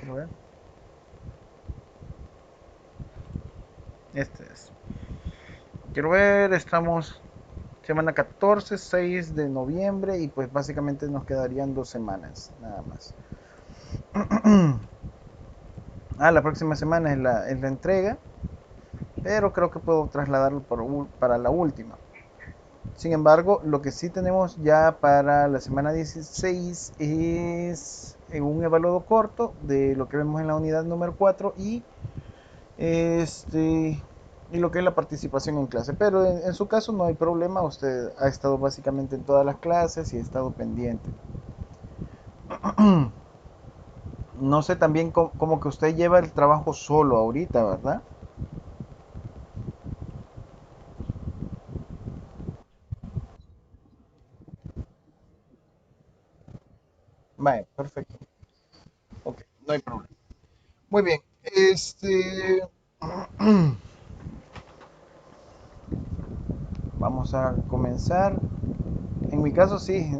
Quiero ver. Este es. Quiero ver, estamos semana 14, 6 de noviembre y pues básicamente nos quedarían 2 semanas, nada más. La próxima semana es la entrega, pero creo que puedo trasladarlo para la última. Sin embargo, lo que sí tenemos ya para la semana 16 es un evaluado corto de lo que vemos en la unidad número 4 este, y lo que es la participación en clase. Pero en su caso no hay problema, usted ha estado básicamente en todas las clases y ha estado pendiente. No sé también como que usted lleva el trabajo solo ahorita, ¿verdad? Vale, perfecto. Ok, no hay problema. Muy bien. Vamos a comenzar. En mi caso sí,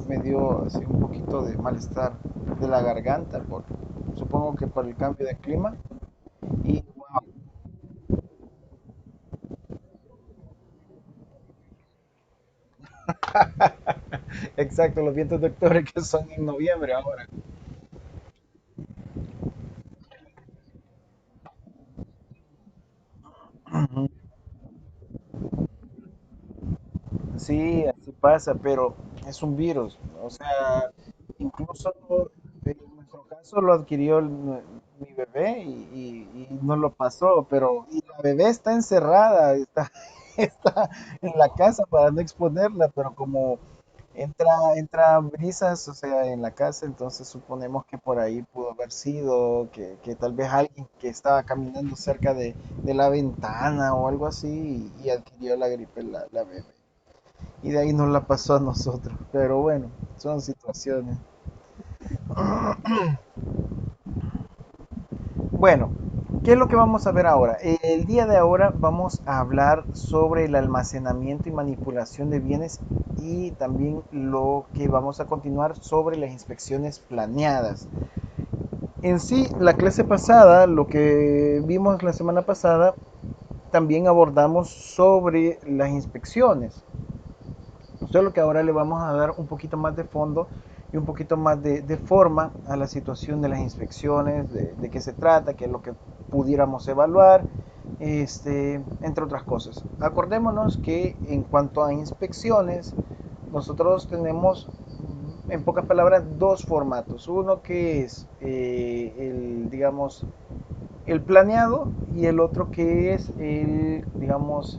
me dio así un poquito de malestar de la garganta, supongo que por el cambio de clima. Y wow, exacto, los vientos de octubre que son en noviembre ahora. Ujú. Sí, así pasa, pero es un virus. O sea, incluso en nuestro caso lo adquirió mi bebé y no lo pasó, pero y la bebé está encerrada, está en la casa para no exponerla, pero como entra brisas, o sea, en la casa, entonces suponemos que por ahí pudo haber sido, que tal vez alguien que estaba caminando cerca de la ventana o algo así y adquirió la gripe la bebé. Y de ahí nos la pasó a nosotros. Pero bueno, son situaciones. Bueno, ¿qué es lo que vamos a ver ahora? El día de ahora vamos a hablar sobre el almacenamiento y manipulación de bienes y también lo que vamos a continuar sobre las inspecciones planeadas. En sí, la clase pasada, lo que vimos la semana pasada, también abordamos sobre las inspecciones. Solo que ahora le vamos a dar un poquito más de fondo y un poquito más de forma a la situación de las inspecciones, de qué se trata, qué es lo que pudiéramos evaluar, entre otras cosas. Acordémonos que en cuanto a inspecciones, nosotros tenemos, en pocas palabras, dos formatos. Uno que es digamos, el planeado y el otro que es digamos,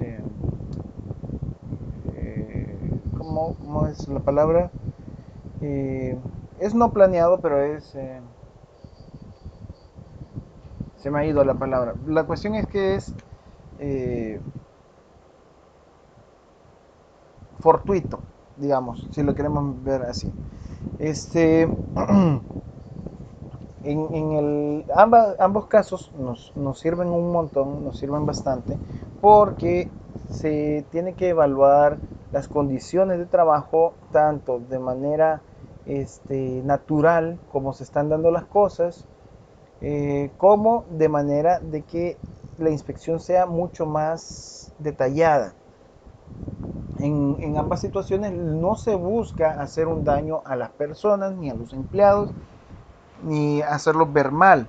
¿cómo es la palabra? Eh, es no planeado, pero se me ha ido la palabra. La cuestión es que es eh, fortuito, digamos, si lo queremos ver así. Este, ambos casos nos sirven un montón, nos sirven bastante, porque se tiene que evaluar las condiciones de trabajo tanto de manera natural, como se están dando las cosas, como de manera de que la inspección sea mucho más detallada. En ambas situaciones no se busca hacer un daño a las personas ni a los empleados, ni hacerlos ver mal.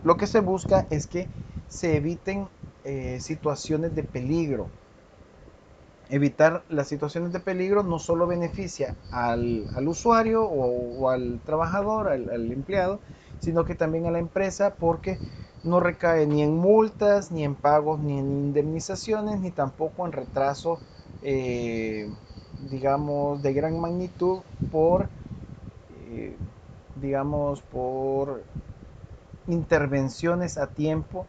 Lo que se busca es que se eviten situaciones de peligro. Evitar las situaciones de peligro no solo beneficia al usuario o al trabajador, al empleado, sino que también a la empresa porque no recae ni en multas, ni en pagos, ni en indemnizaciones, ni tampoco en retraso, eh, digamos, de gran magnitud por, eh, digamos, por intervenciones a tiempo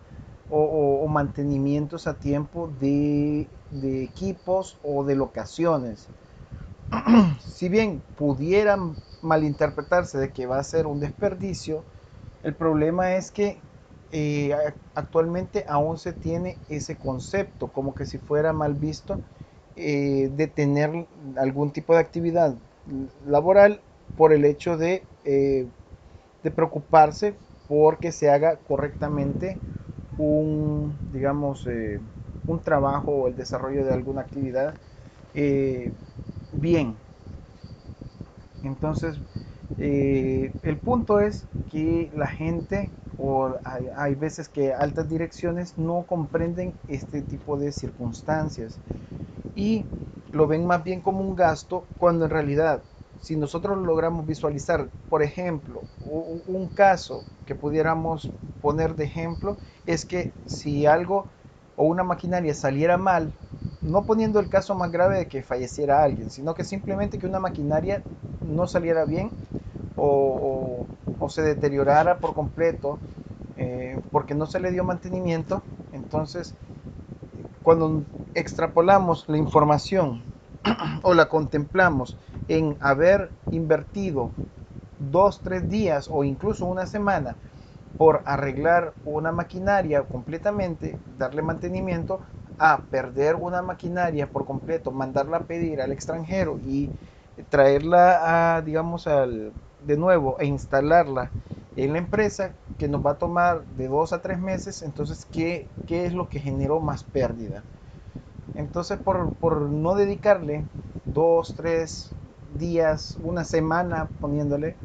o mantenimientos a tiempo de equipos o de locaciones. Si bien pudieran malinterpretarse de que va a ser un desperdicio, el problema es que actualmente aún se tiene ese concepto, como que si fuera mal visto de tener algún tipo de actividad laboral por el hecho de preocuparse porque se haga correctamente digamos, un trabajo o el desarrollo de alguna actividad eh, bien. Entonces, el punto es que la gente o hay veces que altas direcciones no comprenden este tipo de circunstancias y lo ven más bien como un gasto cuando en realidad si nosotros logramos visualizar, por ejemplo, un caso que pudiéramos poner de ejemplo es que si algo o una maquinaria saliera mal, no poniendo el caso más grave de que falleciera alguien, sino que simplemente que una maquinaria no saliera bien o se deteriorara por completo porque no se le dio mantenimiento, entonces cuando extrapolamos la información o la contemplamos en haber invertido 2, 3 días o incluso una semana por arreglar una maquinaria completamente, darle mantenimiento, a perder una maquinaria por completo, mandarla a pedir al extranjero y traerla a, digamos, de nuevo e instalarla en la empresa que nos va a tomar de 2 a 3 meses, entonces, ¿qué es lo que generó más pérdida? Entonces, por no dedicarle 2, 3 días, una semana poniéndole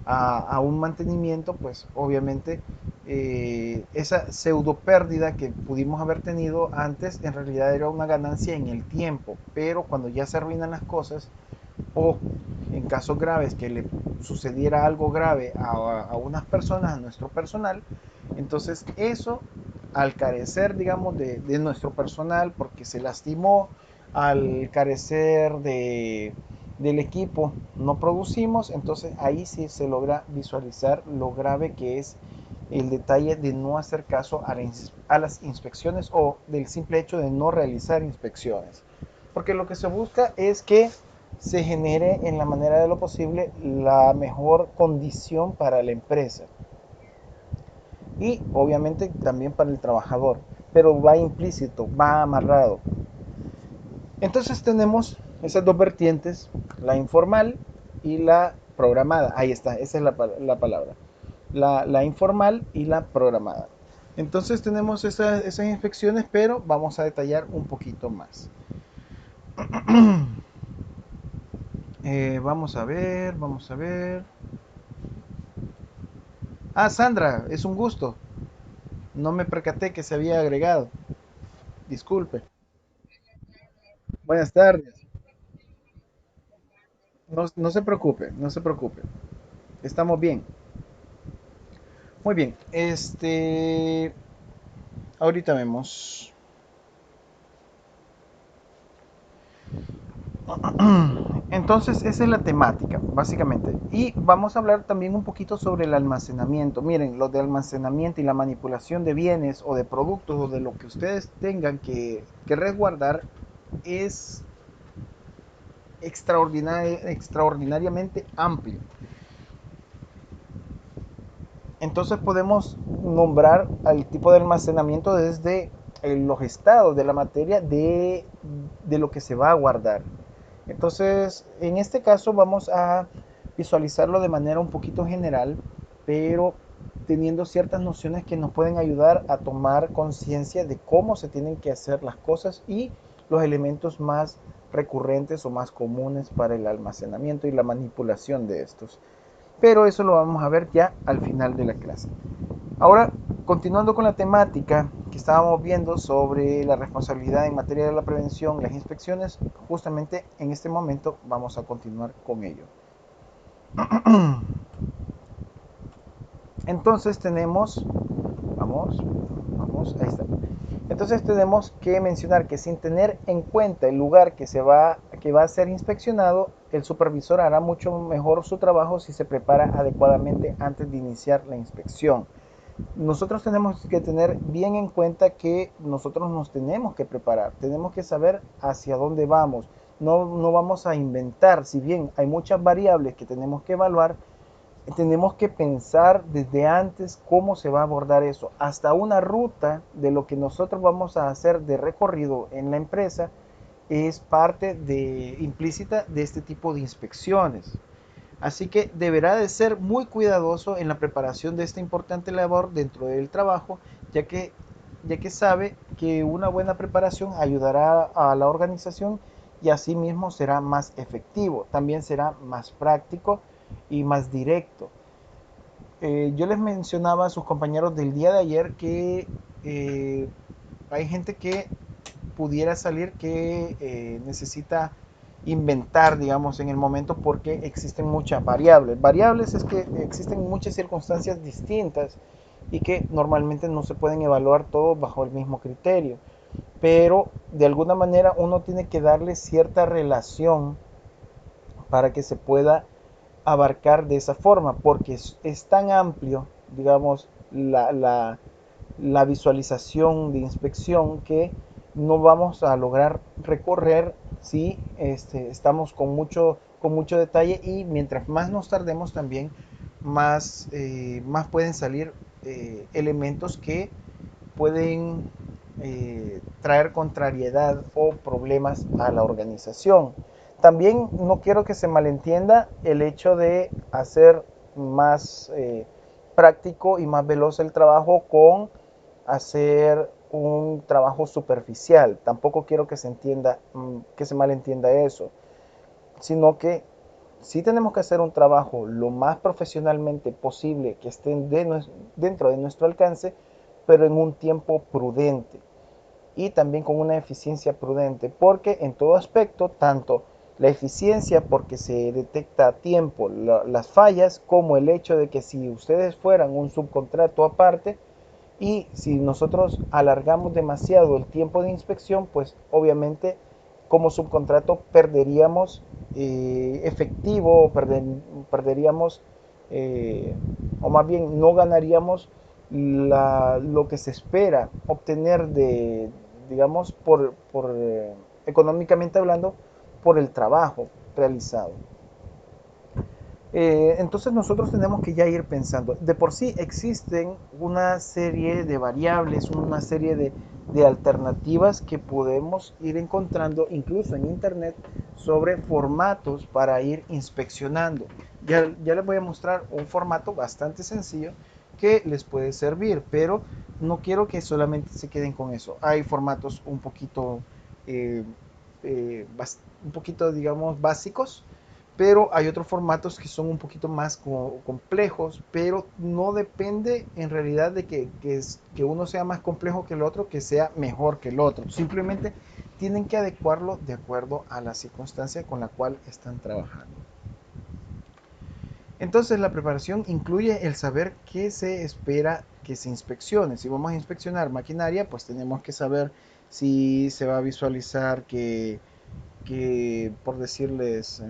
a un mantenimiento, pues obviamente esa pseudo pérdida que pudimos haber tenido antes en realidad era una ganancia en el tiempo, pero cuando ya se arruinan las cosas o en casos graves que le sucediera algo grave a unas personas, a nuestro personal, entonces eso al carecer, digamos, de nuestro personal porque se lastimó, al carecer del equipo no producimos, entonces ahí sí se logra visualizar lo grave que es el detalle de no hacer caso a las inspecciones o del simple hecho de no realizar inspecciones. Porque lo que se busca es que se genere en la manera de lo posible la mejor condición para la empresa y obviamente también para el trabajador, pero va implícito, va amarrado. Entonces tenemos esas dos vertientes, la informal y la programada. Ahí está, esa es la palabra. La informal y la programada. Entonces tenemos esas inspecciones, pero vamos a detallar un poquito más. Vamos a ver, vamos a ver. Ah, Sandra, es un gusto. No me percaté que se había agregado. Disculpe. Buenas tardes. No, no se preocupe, no se preocupe. Estamos bien. Muy bien. Ahorita vemos. Entonces, esa es la temática, básicamente. Y vamos a hablar también un poquito sobre el almacenamiento. Miren, lo de almacenamiento y la manipulación de bienes o de productos o de lo que ustedes tengan que resguardar es extraordinariamente amplio. Entonces podemos nombrar al tipo de almacenamiento desde los estados de la materia de lo que se va a guardar. Entonces, en este caso vamos a visualizarlo de manera un poquito general, pero teniendo ciertas nociones que nos pueden ayudar a tomar conciencia de cómo se tienen que hacer las cosas y los elementos más recurrentes o más comunes para el almacenamiento y la manipulación de estos. Pero eso lo vamos a ver ya al final de la clase. Ahora, continuando con la temática que estábamos viendo sobre la responsabilidad en materia de la prevención, las inspecciones, justamente en este momento vamos a continuar con ello. Entonces tenemos, vamos, vamos, ahí está. Entonces tenemos que mencionar que sin tener en cuenta el lugar que va a ser inspeccionado, el supervisor hará mucho mejor su trabajo si se prepara adecuadamente antes de iniciar la inspección. Nosotros tenemos que tener bien en cuenta que nosotros nos tenemos que preparar, tenemos que saber hacia dónde vamos. No vamos a inventar, si bien hay muchas variables que tenemos que evaluar, tenemos que pensar desde antes cómo se va a abordar eso. Hasta una ruta de lo que nosotros vamos a hacer de recorrido en la empresa es parte implícita de este tipo de inspecciones. Así que deberá de ser muy cuidadoso en la preparación de esta importante labor dentro del trabajo, ya que, ya que sabe que una buena preparación ayudará a la organización y asimismo será más efectivo, también será más práctico y más directo. Yo les mencionaba a sus compañeros del día de ayer que eh, hay gente que pudiera salir que necesita inventar, digamos, en el momento porque existen muchas variables. Variables es que existen muchas circunstancias distintas y que normalmente no se pueden evaluar todo bajo el mismo criterio. Pero de alguna manera uno tiene que darle cierta relación para que se pueda abarcar de esa forma, porque es tan amplio, digamos, la visualización de inspección que no vamos a lograr recorrer si estamos con mucho detalle, y mientras más nos tardemos también, más pueden salir elementos que pueden traer contrariedad o problemas a la organización. También no quiero que se malentienda el hecho de hacer más práctico y más veloz el trabajo con hacer un trabajo superficial. Tampoco quiero que se entienda, que se malentienda eso, sino que sí tenemos que hacer un trabajo lo más profesionalmente posible que esté dentro de nuestro alcance, pero en un tiempo prudente y también con una eficiencia prudente, porque en todo aspecto, tanto la eficiencia porque se detecta a tiempo las fallas, como el hecho de que si ustedes fueran un subcontrato aparte y si nosotros alargamos demasiado el tiempo de inspección, pues obviamente como subcontrato perderíamos efectivo, perderíamos, o más bien no ganaríamos lo que se espera obtener digamos, económicamente hablando, por el trabajo realizado. Entonces nosotros tenemos que ya ir pensando. De por sí existen una serie de variables, una serie de alternativas que podemos ir encontrando incluso en internet sobre formatos para ir inspeccionando. Ya les voy a mostrar un formato bastante sencillo que les puede servir, pero no quiero que solamente se queden con eso. Hay formatos eh, un poquito, digamos, básicos, pero hay otros formatos que son un poquito más complejos, pero no depende en realidad de que uno sea más complejo que el otro, que sea mejor que el otro. Simplemente tienen que adecuarlo de acuerdo a la circunstancia con la cual están trabajando. Entonces la preparación incluye el saber qué se espera que se inspeccione. Si vamos a inspeccionar maquinaria, pues tenemos que saber si se va a visualizar que por decirles,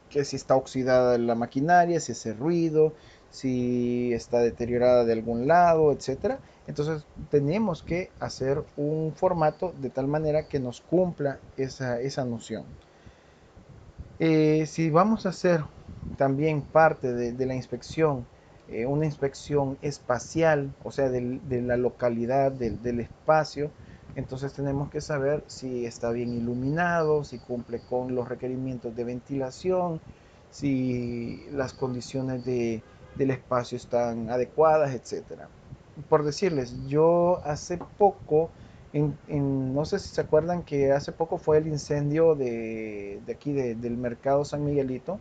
que si está oxidada la maquinaria, si hace ruido, si está deteriorada de algún lado, etcétera. Entonces tenemos que hacer un formato de tal manera que nos cumpla esa noción. Si vamos a hacer también parte de la inspección, una inspección espacial, o sea, de la localidad, del espacio, entonces tenemos que saber si está bien iluminado, si cumple con los requerimientos de ventilación, si las condiciones del espacio están adecuadas, etcétera. Por decirles, yo hace poco, no sé si se acuerdan que hace poco fue el incendio de aquí del mercado San Miguelito.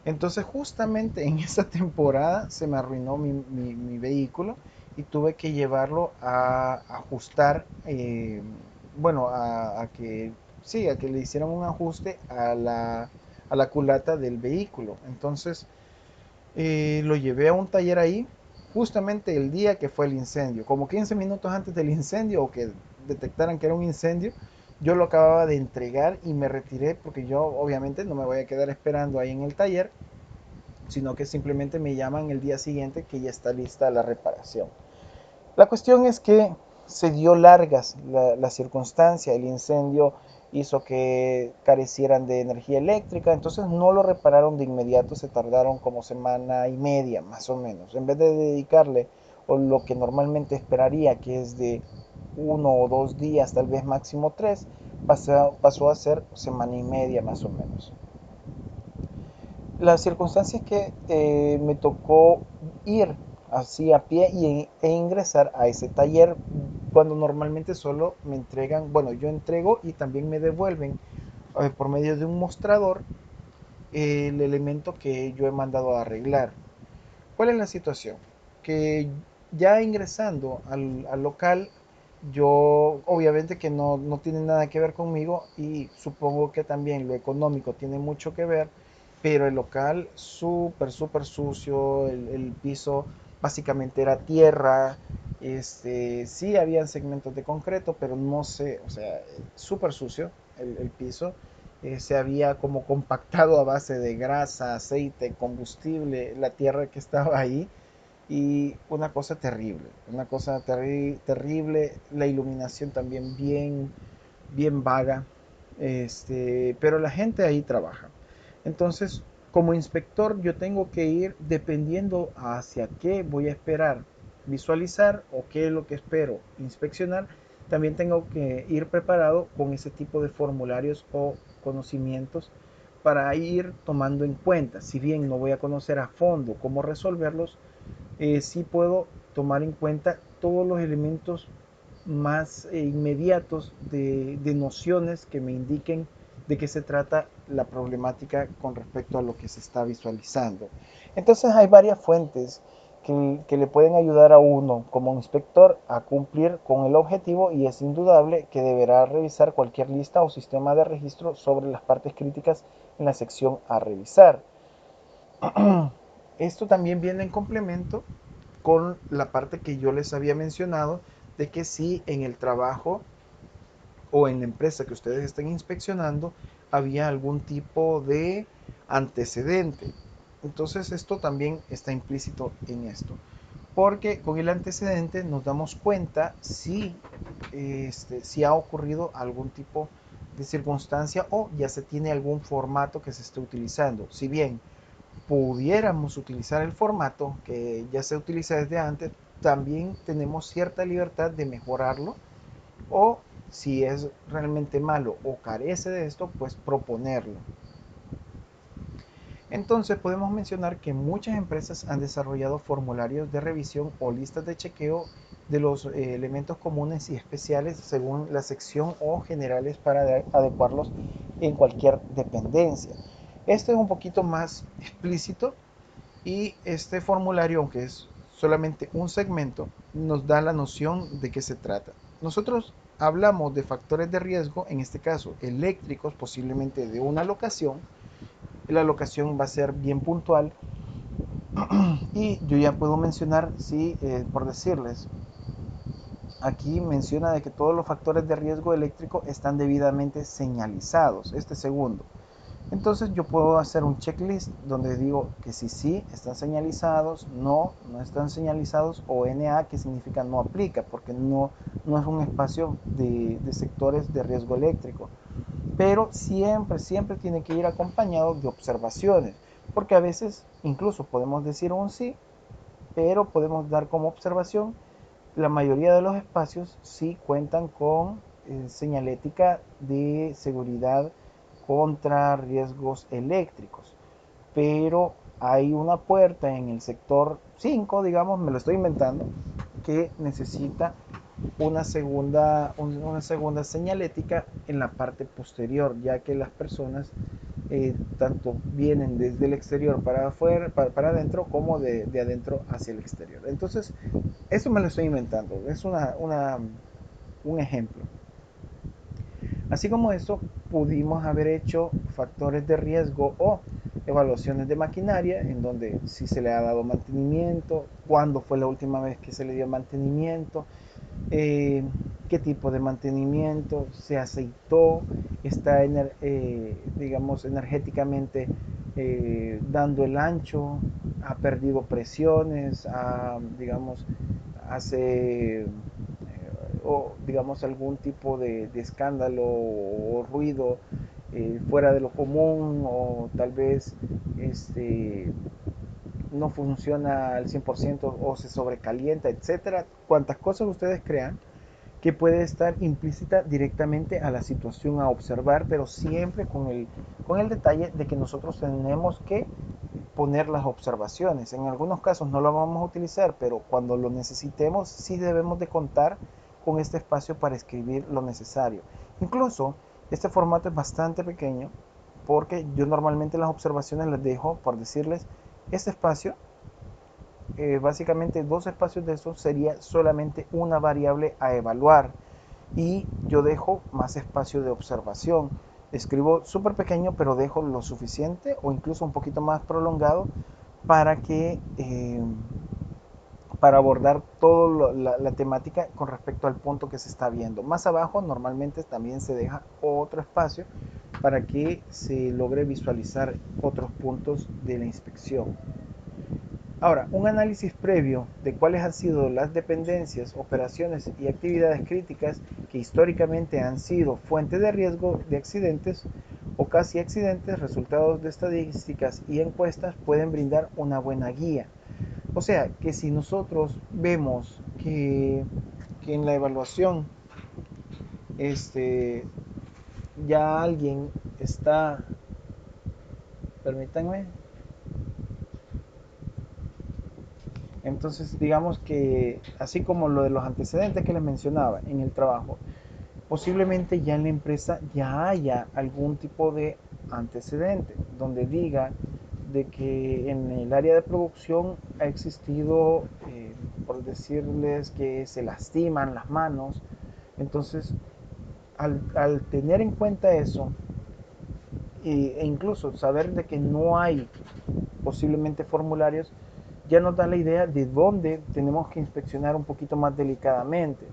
Entonces justamente en esa temporada se me arruinó mi vehículo y tuve que llevarlo a ajustar, bueno, sí, a que le hicieran un ajuste a la culata del vehículo. Entonces lo llevé a un taller ahí justamente el día que fue el incendio, como 15 minutos antes del incendio o que detectaran que era un incendio. Yo lo acababa de entregar y me retiré porque yo obviamente no me voy a quedar esperando ahí en el taller, sino que simplemente me llaman el día siguiente que ya está lista la reparación. La cuestión es que se dio largas la circunstancia, el incendio hizo que carecieran de energía eléctrica, entonces no lo repararon de inmediato, se tardaron como semana y media más o menos. En vez de dedicarle o lo que normalmente esperaría, que es de 1 o 2 días, tal vez máximo 3, pasó a ser semana y media más o menos. La circunstancia es que me tocó ir así a pie e ingresar a ese taller cuando normalmente solo me entregan, bueno, yo entrego y también me devuelven por medio de un mostrador el elemento que yo he mandado a arreglar. ¿Cuál es la situación? Que ya ingresando al local, yo obviamente que no tiene nada que ver conmigo y supongo que también lo económico tiene mucho que ver, pero el local súper sucio, el piso básicamente era tierra, sí habían segmentos de concreto, pero no sé, o sea, súper sucio el piso. Se había como compactado a base de grasa, aceite, combustible, la tierra que estaba ahí y una cosa terrible, la iluminación también bien vaga, pero la gente ahí trabaja. Entonces, como inspector, yo tengo que ir dependiendo hacia qué voy a esperar visualizar o qué es lo que espero inspeccionar. También tengo que ir preparado con ese tipo de formularios o conocimientos para ir tomando en cuenta. Si bien no voy a conocer a fondo cómo resolverlos, sí puedo tomar en cuenta todos los elementos más inmediatos de nociones que me indiquen de qué se trata la problemática con respecto a lo que se está visualizando. Entonces hay varias fuentes que le pueden ayudar a uno como inspector a cumplir con el objetivo y es indudable que deberá revisar cualquier lista o sistema de registro sobre las partes críticas en la sección a revisar. Esto también viene en complemento con la parte que yo les había mencionado de que si en el trabajo o en la empresa que ustedes estén inspeccionando había algún tipo de antecedente. Entonces esto también está implícito en esto. Porque con el antecedente nos damos cuenta si ha ocurrido algún tipo de circunstancia o ya se tiene algún formato que se esté utilizando. Si bien pudiéramos utilizar el formato que ya se utiliza desde antes, también tenemos cierta libertad de mejorarlo o si es realmente malo o carece de esto, pues proponerlo. Entonces podemos mencionar que muchas empresas han desarrollado formularios de revisión o listas de chequeo de los elementos comunes y especiales según la sección o generales para adecuarlos en cualquier dependencia. Esto es un poquito más explícito y este formulario, aunque es solamente un segmento, nos da la noción de qué se trata. Nosotros hablamos de factores de riesgo, en este caso eléctricos, posiblemente de una locación. La locación va a ser bien puntual y yo ya puedo mencionar, sí, por decirles, aquí menciona de que todos los factores de riesgo eléctrico están debidamente señalizados. Este segundo. Entonces yo puedo hacer un checklist donde digo que si sí están señalizados, no están señalizados o NA que significa no aplica porque no es un espacio de sectores de riesgo eléctrico. Pero siempre tiene que ir acompañado de observaciones porque a veces incluso podemos decir un sí, pero podemos dar como observación la mayoría de los espacios sí cuentan con señalética de seguridad contra riesgos eléctricos, pero hay una puerta en el sector 5, digamos, me lo estoy inventando, que necesita una segunda señalética en la parte posterior, ya que las personas tanto vienen desde el exterior para afuera, para adentro, como de adentro hacia el exterior. Entonces, eso me lo estoy inventando, es un ejemplo. Así como eso, pudimos haber hecho factores de riesgo o evaluaciones de maquinaria, en donde si se le ha dado mantenimiento, cuándo fue la última vez que se le dio mantenimiento, eh, qué tipo de mantenimiento, se aceitó, está digamos energéticamente dando el ancho, ha perdido presiones, digamos, hace o digamos algún tipo de escándalo o ruido fuera de lo común o tal vez no funciona al 100% o se sobrecalienta, etcétera, cuantas cosas ustedes crean que puede estar implícita directamente a la situación a observar, pero siempre con el detalle de que nosotros tenemos que poner las observaciones. En algunos casos no lo vamos a utilizar, pero cuando lo necesitemos sí debemos de contar con este espacio para escribir lo necesario. Incluso este formato es bastante pequeño porque yo normalmente las observaciones las dejo, por decirles, este espacio, básicamente dos espacios de esos sería solamente una variable a evaluar y yo dejo más espacio de observación. Escribo súper pequeño, pero dejo lo suficiente o incluso un poquito más prolongado para que para abordar toda la temática con respecto al punto que se está viendo. Más abajo normalmente también se deja otro espacio para que se logre visualizar otros puntos de la inspección. Ahora, un análisis previo de cuáles han sido las dependencias, operaciones y actividades críticas que históricamente han sido fuente de riesgo de accidentes o casi accidentes, resultados de estadísticas y encuestas pueden brindar una buena guía. O sea, que si nosotros vemos que en la evaluación este, ya alguien está, permítanme, entonces digamos que así como lo de los antecedentes que les mencionaba en el trabajo, posiblemente ya en la empresa ya haya algún tipo de antecedente donde diga de que en el área de producción ha existido, por decirles que se lastiman las manos. Entonces, al tener en cuenta eso, e incluso saber de que no hay posiblemente formularios, ya nos da la idea de dónde tenemos que inspeccionar un poquito más delicadamente.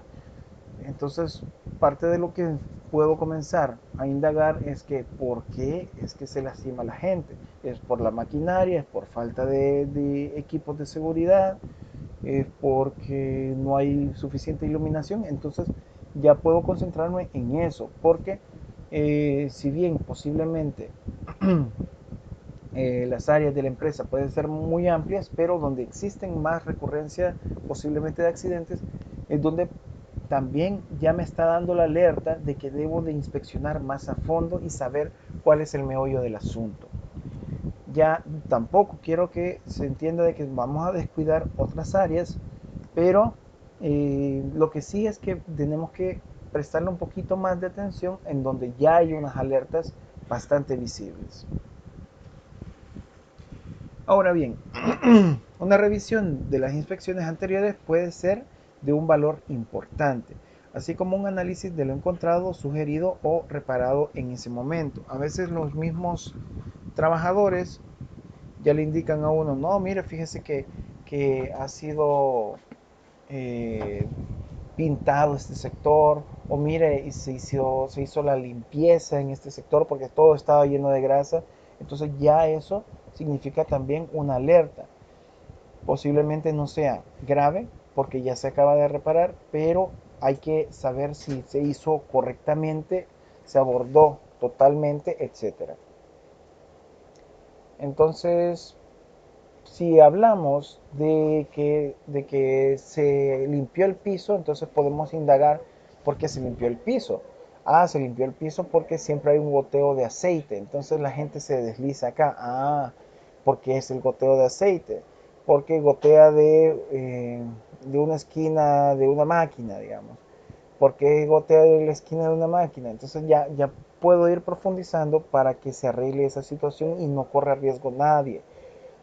Entonces, parte de lo que puedo comenzar a indagar es que por qué es que se lastima la gente. Es por la maquinaria, es por falta de equipos de seguridad, es porque no hay suficiente iluminación. Entonces, ya puedo concentrarme en eso, porque si bien posiblemente las áreas de la empresa pueden ser muy amplias, pero donde existen más recurrencia posiblemente de accidentes, es donde también ya me está dando la alerta de que debo de inspeccionar más a fondo y saber cuál es el meollo del asunto. Ya tampoco quiero que se entienda de que vamos a descuidar otras áreas, pero lo que sí es que tenemos que prestarle un poquito más de atención en donde ya hay unas alertas bastante visibles. Ahora bien, una revisión de las inspecciones anteriores puede ser de un valor importante, así como un análisis de lo encontrado, sugerido o reparado en ese momento. A veces los mismos trabajadores ya le indican a uno, no, mire, fíjese que ha sido eh, pintado este sector, o mire, y se hizo la limpieza en este sector porque todo estaba lleno de grasa. Entonces ya eso significa también una alerta. Posiblemente no sea grave porque ya se acaba de reparar, pero hay que saber si se hizo correctamente, se abordó totalmente, etcétera. Entonces, si hablamos de que se limpió el piso, entonces podemos indagar por qué se limpió el piso. Ah, se limpió el piso porque siempre hay un goteo de aceite. Entonces la gente se desliza acá. Ah, porque es el goteo de aceite. Porque gotea de una esquina de una máquina, digamos. Porque gotea de la esquina de una máquina. Entonces ya puedo ir profundizando para que se arregle esa situación y no corra riesgo nadie.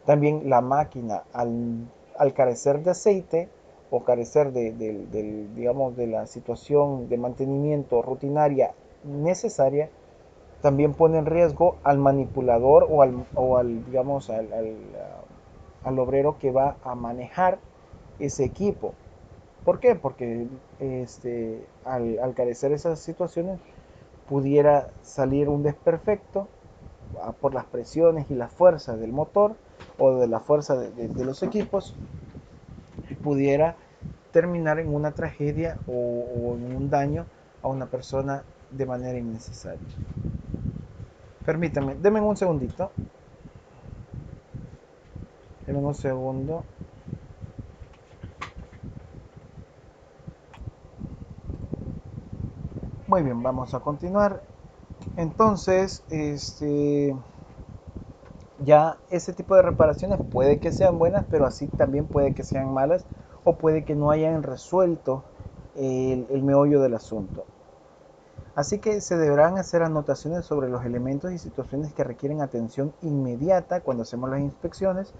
También la máquina, al carecer de aceite o carecer digamos, de la situación de mantenimiento rutinaria necesaria, también pone en riesgo al manipulador o al digamos, al obrero que va a manejar ese equipo. ¿Por qué? Porque al carecer de esas situaciones pudiera salir un desperfecto por las presiones y las fuerzas del motor o de la fuerza de los equipos, pudiera terminar en una tragedia o en un daño a una persona de manera innecesaria. Permítanme, denme un segundito. Denme un segundo. Muy bien, vamos a continuar. Entonces, Ya ese tipo de reparaciones puede que sean buenas, pero así también puede que sean malas o puede que no hayan resuelto el meollo del asunto. Así que se deberán hacer anotaciones sobre los elementos y situaciones que requieren atención inmediata cuando hacemos las inspecciones,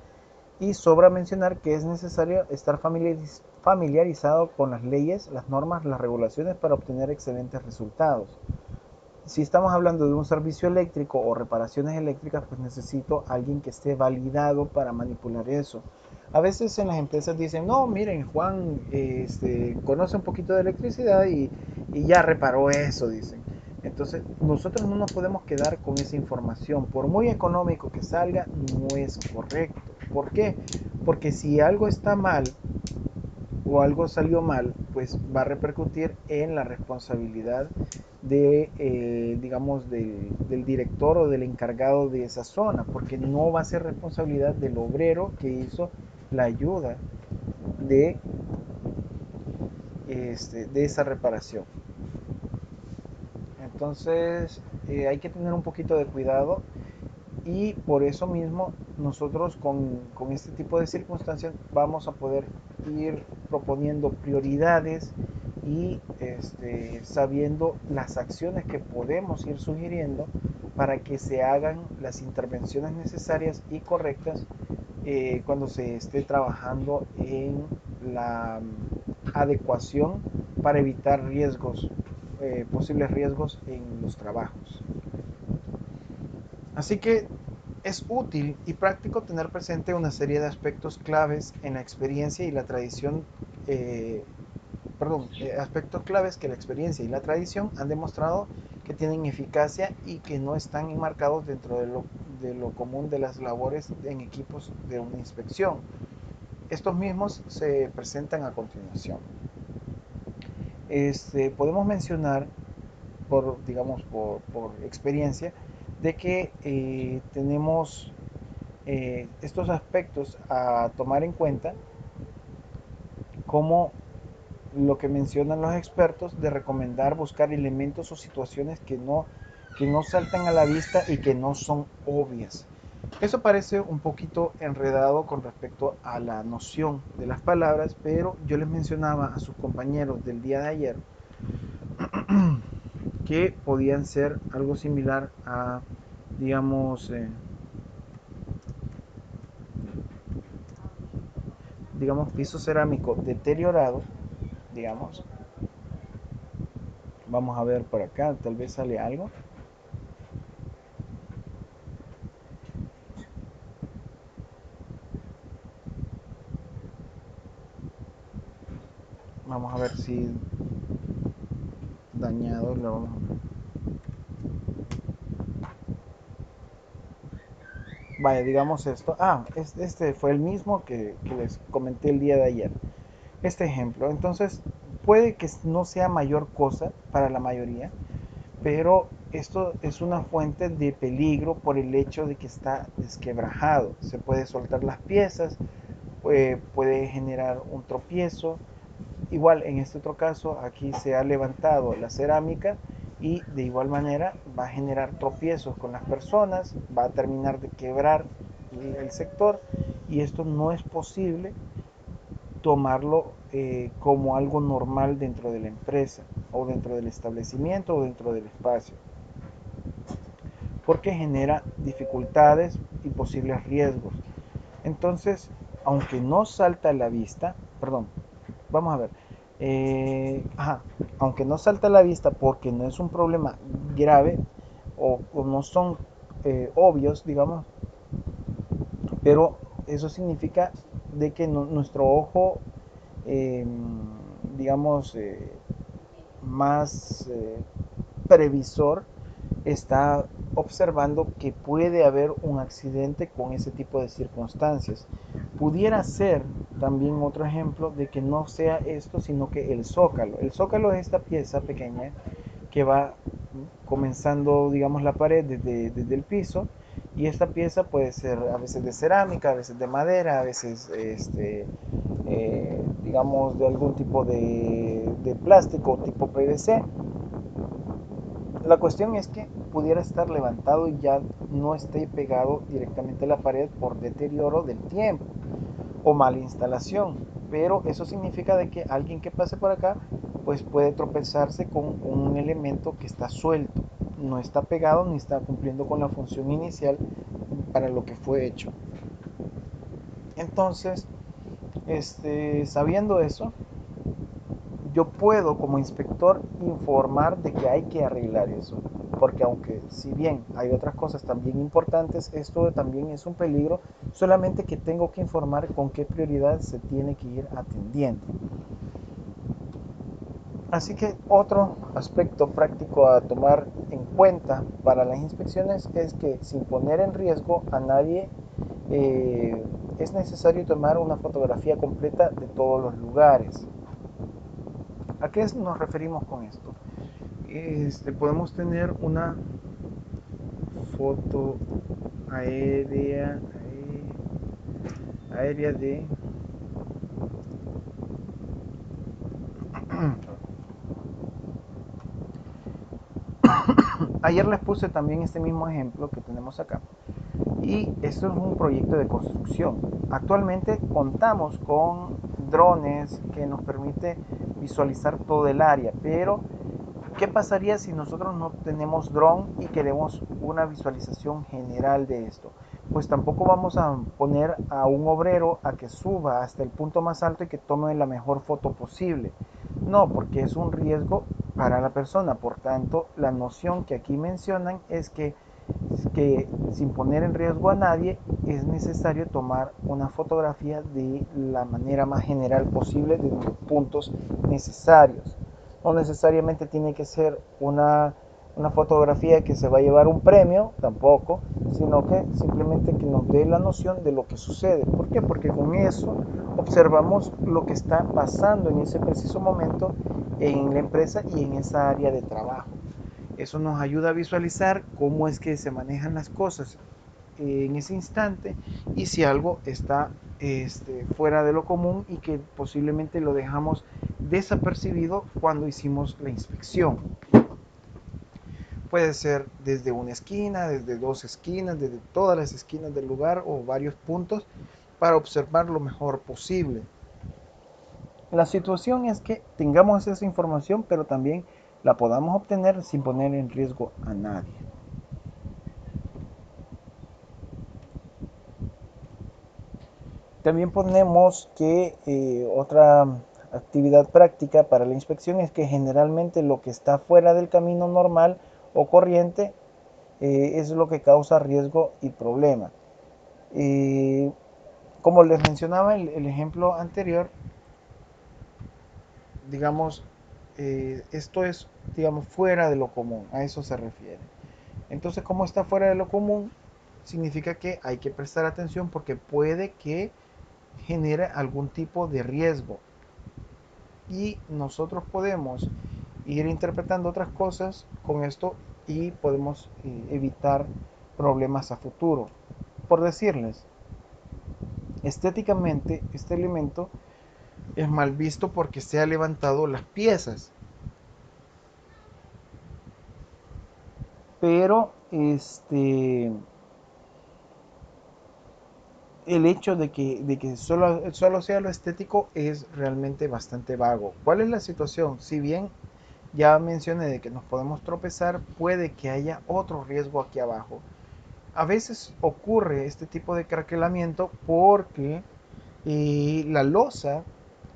y sobra mencionar que es necesario estar familiarizado con las leyes, las normas, las regulaciones para obtener excelentes resultados. Si estamos hablando de un servicio eléctrico o reparaciones eléctricas, pues necesito a alguien que esté validado para manipular eso. A veces en las empresas dicen, no, miren, Juan conoce un poquito de electricidad y ya reparó eso, dicen. Entonces, nosotros no nos podemos quedar con esa información. Por muy económico que salga, no es correcto. ¿Por qué? Porque si algo está mal o algo salió mal, pues va a repercutir en la responsabilidad de, digamos, del director o del encargado de esa zona, porque no va a ser responsabilidad del obrero que hizo la ayuda de, de esa reparación. Entonces, hay que tener un poquito de cuidado, y por eso mismo nosotros con este tipo de circunstancias vamos a poder ir proponiendo prioridades y sabiendo las acciones que podemos ir sugiriendo para que se hagan las intervenciones necesarias y correctas cuando se esté trabajando en la adecuación para evitar riesgos, posibles riesgos en los trabajos. Así que es útil y práctico tener presente una serie de aspectos claves en la experiencia y la tradición, eh, aspectos claves que la experiencia y la tradición han demostrado que tienen eficacia y que no están enmarcados dentro de lo común de las labores en equipos de una inspección. Estos mismos se presentan a continuación. Podemos mencionar digamos, por experiencia, de que tenemos estos aspectos a tomar en cuenta, como lo que mencionan los expertos de recomendar buscar elementos o situaciones que no saltan a la vista y que no son obvias. Eso parece un poquito enredado con respecto a la noción de las palabras, pero yo les mencionaba a sus compañeros del día de ayer que podían ser algo similar a, digamos, piso cerámico deteriorado, digamos. Vamos a ver por acá, tal vez sale algo. Vamos a ver si dañado lo vamos a ver. Vaya, digamos esto. Ah, este fue el mismo que les comenté el día de ayer. Este ejemplo. Entonces, puede que no sea mayor cosa para la mayoría, pero esto es una fuente de peligro por el hecho de que está desquebrajado. Se puede soltar las piezas, puede generar un tropiezo. Igual en este otro caso, aquí se ha levantado la cerámica y de igual manera va a generar tropiezos con las personas, va a terminar de quebrar el sector, y esto no es posible tomarlo como algo normal dentro de la empresa o dentro del establecimiento o dentro del espacio, porque genera dificultades y posibles riesgos. Entonces, aunque no salta a la vista, perdón, vamos a ver, aunque no salta a la vista porque no es un problema grave o no son obvios, digamos, pero eso significa de que nuestro ojo, eh, digamos, más previsor está observando que puede haber un accidente con ese tipo de circunstancias. Pudiera ser también otro ejemplo de que no sea esto, sino que el zócalo. El zócalo es esta pieza pequeña que va comenzando, digamos, la pared desde el piso, y esta pieza puede ser a veces de cerámica, a veces de madera, a veces digamos de algún tipo de plástico tipo PVC. La cuestión es que pudiera estar levantado y ya no esté pegado directamente a la pared por deterioro del tiempo o mala instalación. Pero eso significa de que alguien que pase por acá pues puede tropezarse con un elemento que está suelto, no está pegado ni está cumpliendo con la función inicial para lo que fue hecho. Entonces, sabiendo eso, yo puedo como inspector informar de que hay que arreglar eso, porque aunque si bien hay otras cosas también importantes, esto también es un peligro, solamente que tengo que informar con qué prioridad se tiene que ir atendiendo. Así que otro aspecto práctico a tomar en cuenta para las inspecciones es que sin poner en riesgo a nadie, es necesario tomar una fotografía completa de todos los lugares. ¿A qué nos referimos con esto? Podemos tener una foto aérea de ayer les puse también este mismo ejemplo que tenemos acá, y esto es un proyecto de construcción. Actualmente contamos con drones que nos permite visualizar todo el área, pero ¿qué pasaría si nosotros no tenemos dron y queremos una visualización general de esto? Pues tampoco vamos a poner a un obrero a que suba hasta el punto más alto y que tome la mejor foto posible. No, porque es un riesgo para la persona. Por tanto, la noción que aquí mencionan es que sin poner en riesgo a nadie es necesario tomar una fotografía de la manera más general posible de los puntos necesarios. No necesariamente tiene que ser una fotografía que se va a llevar un premio, tampoco, sino que simplemente que nos dé la noción de lo que sucede. ¿Por qué? Porque con eso observamos lo que está pasando en ese preciso momento en la empresa y en esa área de trabajo. Eso nos ayuda a visualizar cómo es que se manejan las cosas en ese instante y si algo está fuera de lo común y que posiblemente lo dejamos desapercibido cuando hicimos la inspección. Puede ser desde una esquina, desde dos esquinas, desde todas las esquinas del lugar o varios puntos para observar lo mejor posible. La situación es que tengamos esa información, pero también la podamos obtener sin poner en riesgo a nadie. También ponemos que otra actividad práctica para la inspección es que generalmente lo que está fuera del camino normal o corriente es lo que causa riesgo y problema. Como les mencionaba el ejemplo anterior, digamos, esto es, digamos, fuera de lo común, a eso se refiere. Entonces, como está fuera de lo común, significa que hay que prestar atención porque puede que genere algún tipo de riesgo. Y nosotros podemos ir interpretando otras cosas con esto y podemos evitar problemas a futuro. Por decirles, estéticamente este elemento es mal visto porque se ha levantado las piezas, pero el hecho de que solo sea lo estético es realmente bastante vago. ¿Cuál es la situación? Si bien ya mencioné de que nos podemos tropezar, puede que haya otro riesgo aquí abajo. A veces ocurre este tipo de craquelamiento porque la losa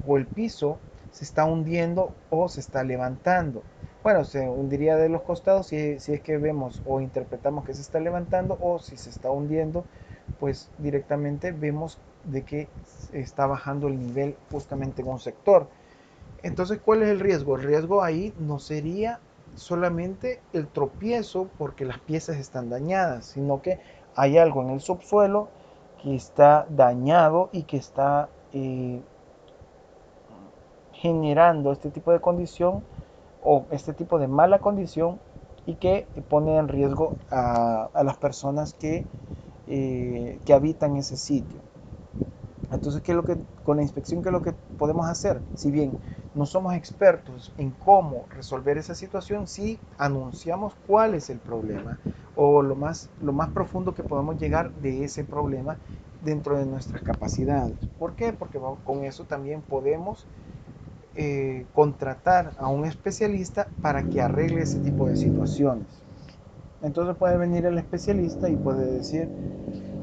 o el piso se está hundiendo o se está levantando. Bueno, se hundiría de los costados si es que vemos o interpretamos que se está levantando, o si se está hundiendo, pues directamente vemos de que está bajando el nivel justamente en un sector. Entonces, ¿cuál es el riesgo? El riesgo ahí no sería solamente el tropiezo porque las piezas están dañadas, sino que hay algo en el subsuelo que está dañado y que está generando este tipo de condición o este tipo de mala condición y que pone en riesgo a las personas que habitan ese sitio. Entonces, ¿qué es lo que con la inspección qué es lo que podemos hacer? Si bien no somos expertos en cómo resolver esa situación si anunciamos cuál es el problema o lo más profundo que podemos llegar de ese problema dentro de nuestras capacidades. ¿Por qué? Porque con eso también podemos contratar a un especialista para que arregle ese tipo de situaciones. Entonces puede venir el especialista y puede decir,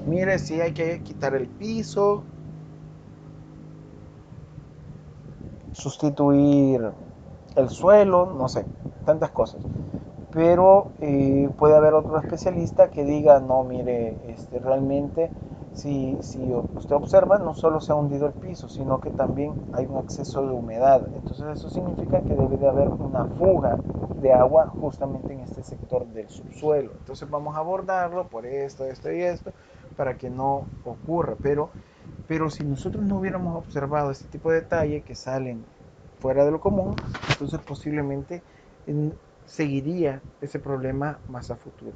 mire, si hay que quitar el piso, sustituir el suelo, no sé, tantas cosas. Pero puede haber otro especialista que diga, no, mire, realmente si usted observa, no solo se ha hundido el piso, sino que también hay un exceso de humedad. Entonces eso significa que debe de haber una fuga de agua justamente en este sector del subsuelo. Entonces vamos a abordarlo por esto, esto y esto, para que no ocurra. Pero si nosotros no hubiéramos observado este tipo de detalles que salen fuera de lo común, entonces posiblemente en, seguiría ese problema más a futuro.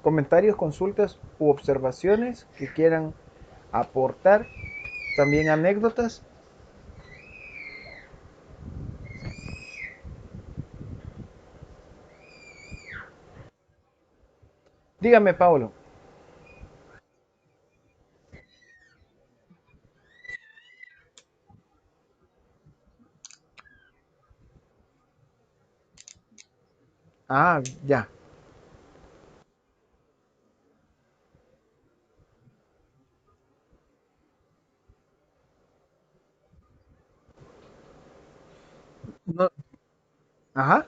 Comentarios, consultas u observaciones que quieran aportar, también anécdotas. Dígame, Paulo. Ah, ya. No, ajá.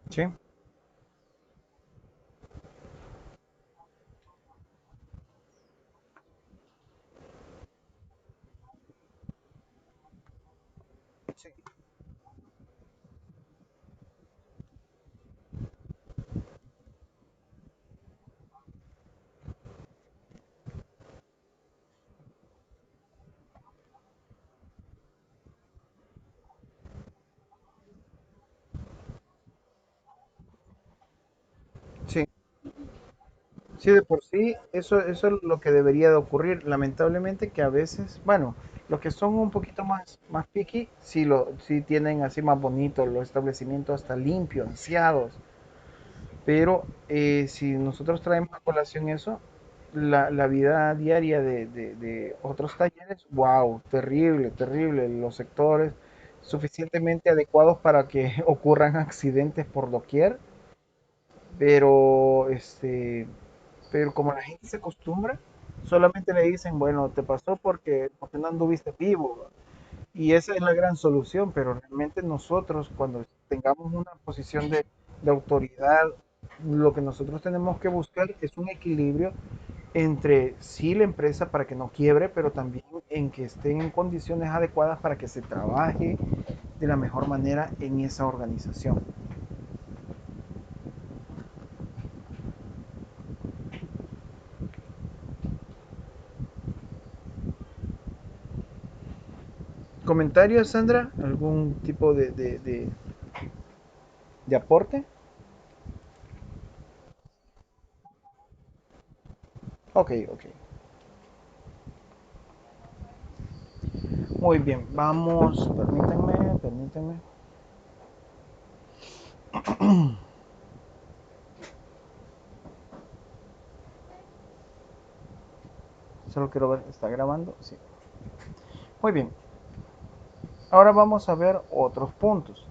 Sí, sí, sí. Sí, de por sí, eso es lo que debería de ocurrir. Lamentablemente que a veces, bueno, los que son un poquito más picky, sí tienen así más bonitos los establecimientos hasta limpios, aseados. Pero si nosotros traemos a colación eso, la vida diaria de otros talleres, wow, terrible, terrible. Los sectores suficientemente adecuados para que ocurran accidentes por doquier, pero pero como la gente se acostumbra, solamente le dicen, bueno, te pasó porque no anduviste vivo. Y esa es la gran solución, pero realmente nosotros cuando tengamos una posición de autoridad, lo que nosotros tenemos que buscar es un equilibrio entre sí la empresa para que no quiebre, pero también en que estén en condiciones adecuadas para que se trabaje de la mejor manera en esa organización. ¿Comentarios, Sandra? ¿Algún tipo de aporte? Ok, ok. Muy bien, vamos, permítanme. Solo quiero ver, ¿está grabando? Sí. Muy bien, ahora vamos a ver otros puntos.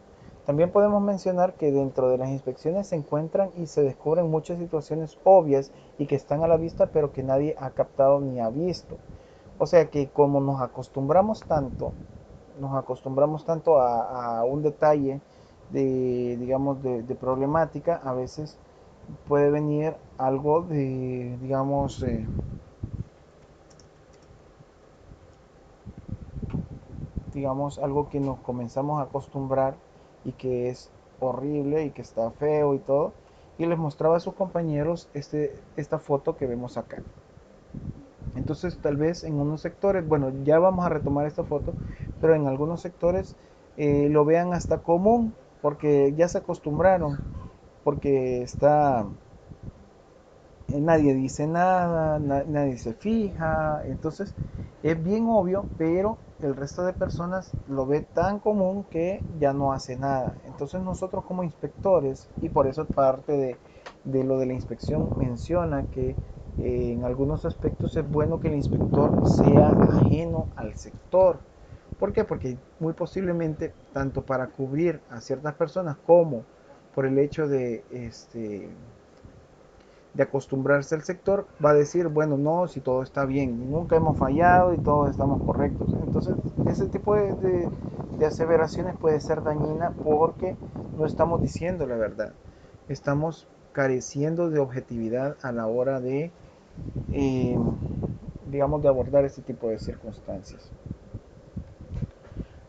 También podemos mencionar que dentro de las inspecciones se encuentran y se descubren muchas situaciones obvias y que están a la vista pero que nadie ha captado ni ha visto. O sea que como nos acostumbramos tanto a un detalle digamos, de problemática, a veces puede venir algo digamos, algo que nos comenzamos a acostumbrar y que es horrible y que está feo y todo. y les mostraba a sus compañeros esta foto que vemos acá. Entonces tal vez en unos sectores, bueno, ya vamos a retomar esta foto, pero en algunos sectores lo vean hasta común porque ya se acostumbraron, porque está, nadie dice nada, nadie se fija, entonces es bien obvio, pero el resto de personas lo ve tan común que ya no hace nada. Entonces nosotros como inspectores, y por eso parte de lo de la inspección menciona que en algunos aspectos es bueno que el inspector sea ajeno al sector. ¿Por qué? Porque muy posiblemente, tanto para cubrir a ciertas personas como por el hecho de acostumbrarse al sector, va a decir, bueno, no, si todo está bien, nunca hemos fallado y todos estamos correctos. Entonces, ese tipo de aseveraciones puede ser dañina porque no estamos diciendo la verdad. Estamos careciendo de objetividad a la hora de, eh, digamos, de abordar este tipo de circunstancias.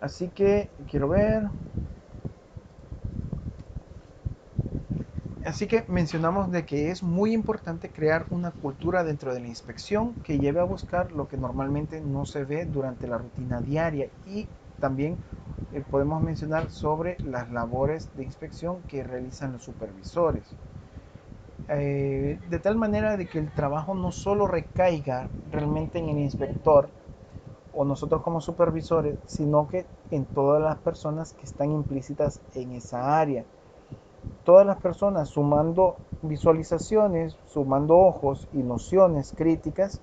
Así que quiero ver. Así que mencionamos de que es muy importante crear una cultura dentro de la inspección que lleve a buscar lo que normalmente no se ve durante la rutina diaria y también podemos mencionar sobre las labores de inspección que realizan los supervisores. De tal manera de que el trabajo no solo recaiga realmente en el inspector o nosotros como supervisores, sino que en todas las personas que están implícitas en esa área. Todas las personas sumando visualizaciones, sumando ojos y nociones críticas,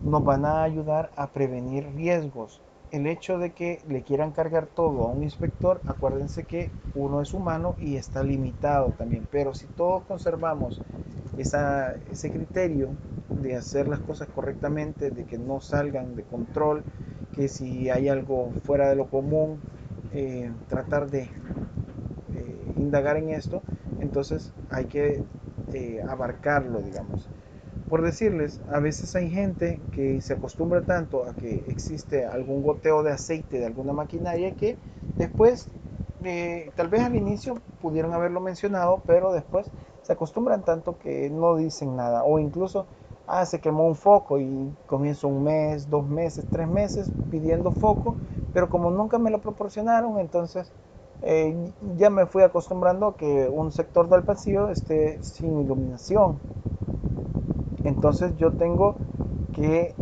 nos van a ayudar a prevenir riesgos. El hecho de que le quieran cargar todo a un inspector, acuérdense que uno es humano y está limitado también, pero si todos conservamos ese criterio de hacer las cosas correctamente, de que no salgan de control, que si hay algo fuera de lo común, tratar de indagar en esto, entonces hay que abarcarlo, digamos. Por decirles, a veces hay gente que se acostumbra tanto a que existe algún goteo de aceite de alguna maquinaria que después, tal vez al inicio pudieron haberlo mencionado, pero después se acostumbran tanto que no dicen nada. O incluso, se quemó un foco y comienzo un mes, 2 meses, 3 meses pidiendo foco, pero como nunca me lo proporcionaron, entonces ya me fui acostumbrando a que un sector del pasillo esté sin iluminación. Entonces yo tengo que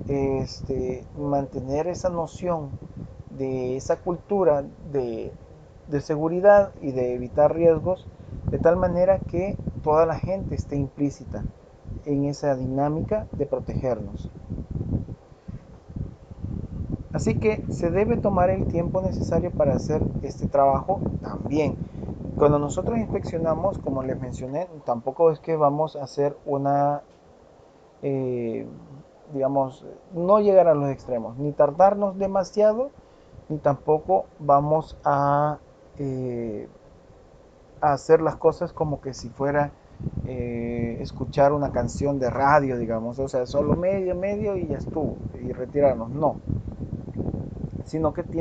mantener esa noción de esa cultura de seguridad y de evitar riesgos de tal manera que toda la gente esté implícita en esa dinámica de protegernos. Así que se debe tomar el tiempo necesario para hacer este trabajo también. Cuando nosotros inspeccionamos, como les mencioné, tampoco es que vamos a hacer eh, digamos, no llegar a los extremos, ni tardarnos demasiado, ni tampoco vamos a hacer las cosas como que si fuera escuchar una canción de radio, digamos, o sea, solo medio, medio y ya estuvo, y retirarnos, no, sino que se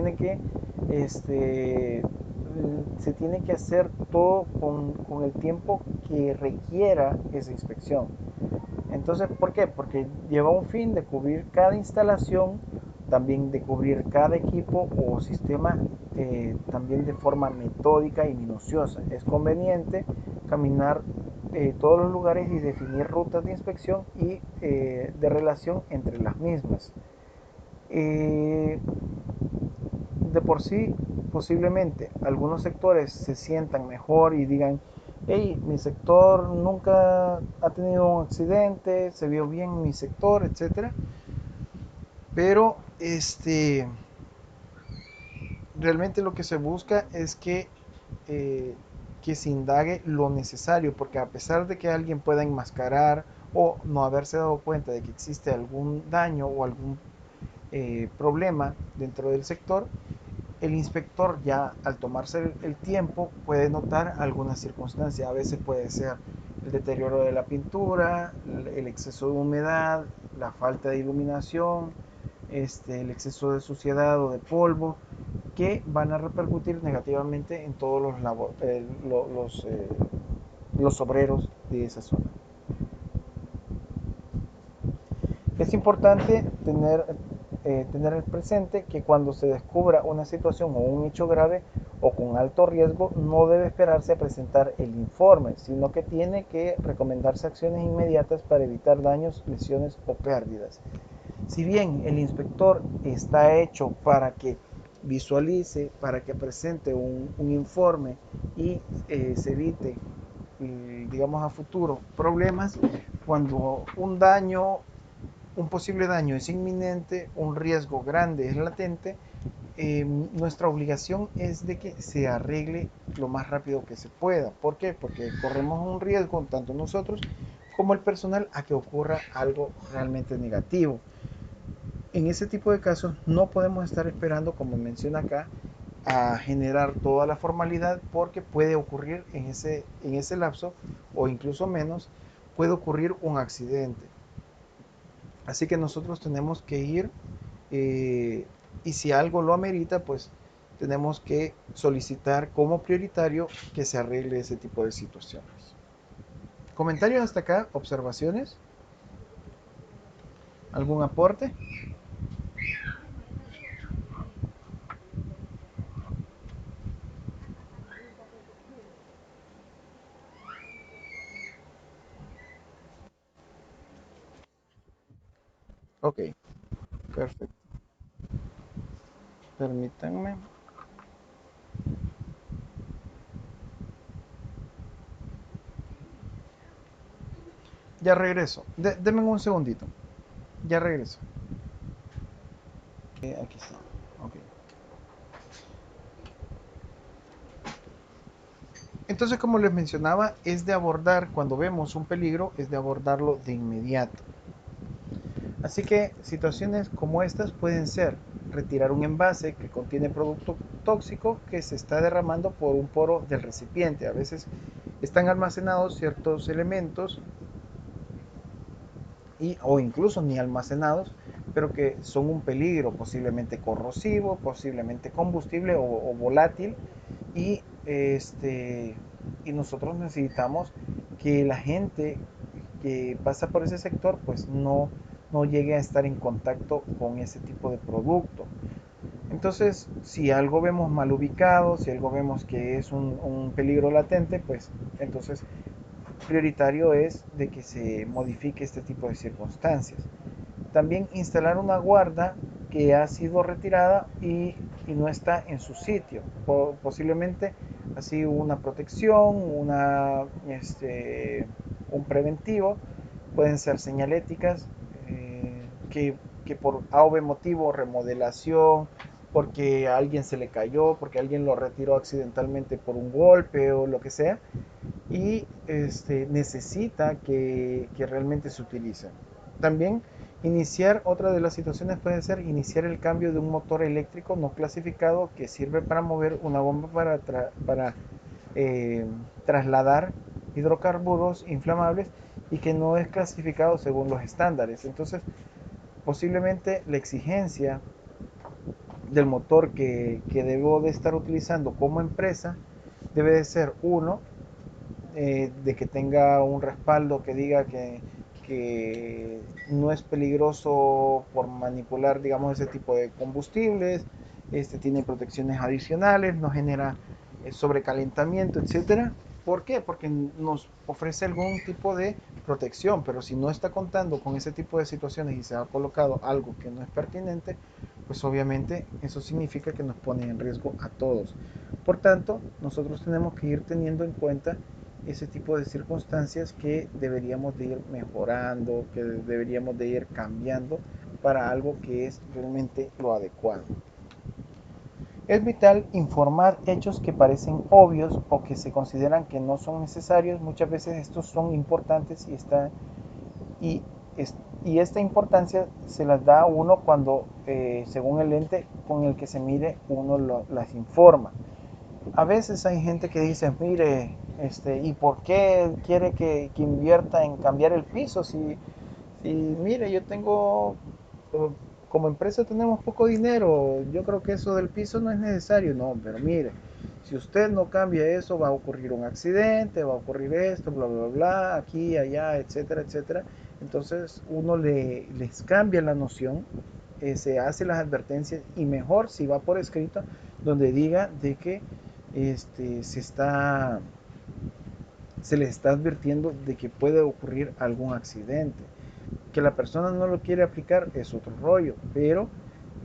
tiene que hacer todo con el tiempo que requiera esa inspección. Entonces, ¿por qué? Porque lleva un fin de cubrir cada instalación, también de cubrir cada equipo o sistema, también de forma metódica y minuciosa. Es conveniente caminar todos los lugares y definir rutas de inspección y de relación entre las mismas. Eh, de por sí, posiblemente algunos sectores se sientan mejor y digan, hey, mi sector nunca ha tenido un accidente, se vio bien mi sector, etcétera. Pero realmente lo que se busca es eh, que se indague lo necesario, porque a pesar de que alguien pueda enmascarar o no haberse dado cuenta de que existe algún daño o algún problema dentro del sector, el inspector ya al tomarse el tiempo puede notar alguna circunstancia. A veces puede ser el deterioro de la pintura, el exceso de humedad, la falta de iluminación, el exceso de suciedad o de polvo, que van a repercutir negativamente en todos los los obreros de esa zona. Es importante tener presente que cuando se descubra una situación o un hecho grave o con alto riesgo, no debe esperarse a presentar el informe, sino que tiene que recomendarse acciones inmediatas para evitar daños, lesiones o pérdidas. Si bien el inspector está hecho para que visualice, para que presente un informe y se evite, digamos, a futuro problemas, cuando un posible daño es inminente, un riesgo grande es latente, nuestra obligación es de que se arregle lo más rápido que se pueda. ¿Por qué? Porque corremos un riesgo, tanto nosotros como el personal, a que ocurra algo realmente negativo. En ese tipo de casos no podemos estar esperando, como menciona acá, a generar toda la formalidad, porque puede ocurrir en ese lapso o incluso menos, puede ocurrir un accidente. Así que nosotros tenemos que ir, eh, y si algo lo amerita, pues tenemos que solicitar como prioritario que se arregle ese tipo de situaciones. ¿Comentarios hasta acá? ¿Observaciones? ¿Algún aporte? Ok, perfecto. Permítanme. Ya regreso. Denme un segundito. Ya regreso. Aquí está. Ok. Entonces, como les mencionaba, es de abordar, cuando vemos un peligro, es de abordarlo de inmediato. Así que situaciones como estas pueden ser retirar un envase que contiene producto tóxico que se está derramando por un poro del recipiente. A veces están almacenados ciertos elementos o incluso ni almacenados, pero que son un peligro, posiblemente corrosivo, posiblemente combustible o volátil, y, y nosotros necesitamos que la gente que pasa por ese sector pues no llegue a estar en contacto con ese tipo de producto. Entonces, si algo vemos mal ubicado, si algo vemos que es un peligro latente, pues entonces prioritario es de que se modifique este tipo de circunstancias. También instalar una guarda que ha sido retirada y no está en su sitio. Posiblemente así una protección, un preventivo, pueden ser señaléticas, que por A o B motivo, remodelación, porque a alguien se le cayó, porque alguien lo retiró accidentalmente por un golpe o lo que sea, y necesita que realmente se utilicen. También otra de las situaciones puede ser iniciar el cambio de un motor eléctrico no clasificado que sirve para mover una bomba para eh, trasladar hidrocarburos inflamables y que no es clasificado según los estándares. Entonces, posiblemente la exigencia del motor que debo de estar utilizando como empresa debe de ser uno, de que tenga un respaldo que diga que no es peligroso por manipular, digamos, ese tipo de combustibles, tiene protecciones adicionales, no genera sobrecalentamiento, etcétera. ¿Por qué? Porque nos ofrece algún tipo de protección, pero si no está contando con ese tipo de situaciones y se ha colocado algo que no es pertinente, pues obviamente eso significa que nos pone en riesgo a todos. Por tanto, nosotros tenemos que ir teniendo en cuenta ese tipo de circunstancias que deberíamos de ir mejorando, que deberíamos de ir cambiando para algo que es realmente lo adecuado. Es vital informar hechos que parecen obvios o que se consideran que no son necesarios. Muchas veces estos son importantes y, y esta importancia se las da a uno cuando, según el ente con el que se mire, uno las informa. A veces hay gente que dice, mire, ¿y por qué quiere que invierta en cambiar el piso? Si mire, yo tengo, como empresa tenemos poco dinero, yo creo que eso del piso no es necesario. No, pero mire, si usted no cambia eso, va a ocurrir un accidente, va a ocurrir esto, bla, bla, bla, aquí, allá, etcétera, etcétera. Entonces uno les cambia la noción, se hace las advertencias y mejor si va por escrito, donde diga de que se les está advirtiendo de que puede ocurrir algún accidente. Que la persona no lo quiere aplicar es otro rollo, pero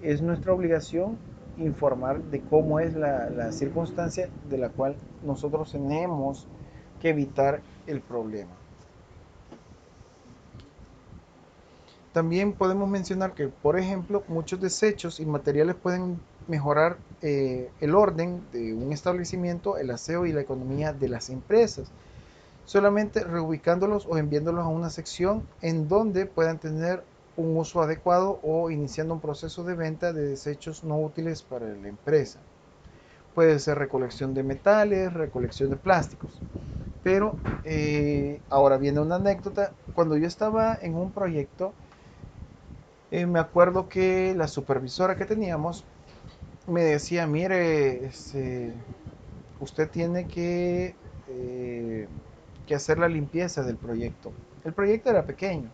es nuestra obligación informar de cómo es la circunstancia de la cual nosotros tenemos que evitar el problema. También podemos mencionar que, por ejemplo, muchos desechos y materiales pueden mejorar el orden de un establecimiento, el aseo y la economía de las empresas, solamente reubicándolos o enviándolos a una sección en donde puedan tener un uso adecuado o iniciando un proceso de venta de desechos no útiles para la empresa. Puede ser recolección de metales, recolección de plásticos. Pero ahora viene una anécdota. Cuando yo estaba en un proyecto, me acuerdo que la supervisora que teníamos me decía, mire, usted tiene que hacer la limpieza del proyecto. El proyecto era pequeño,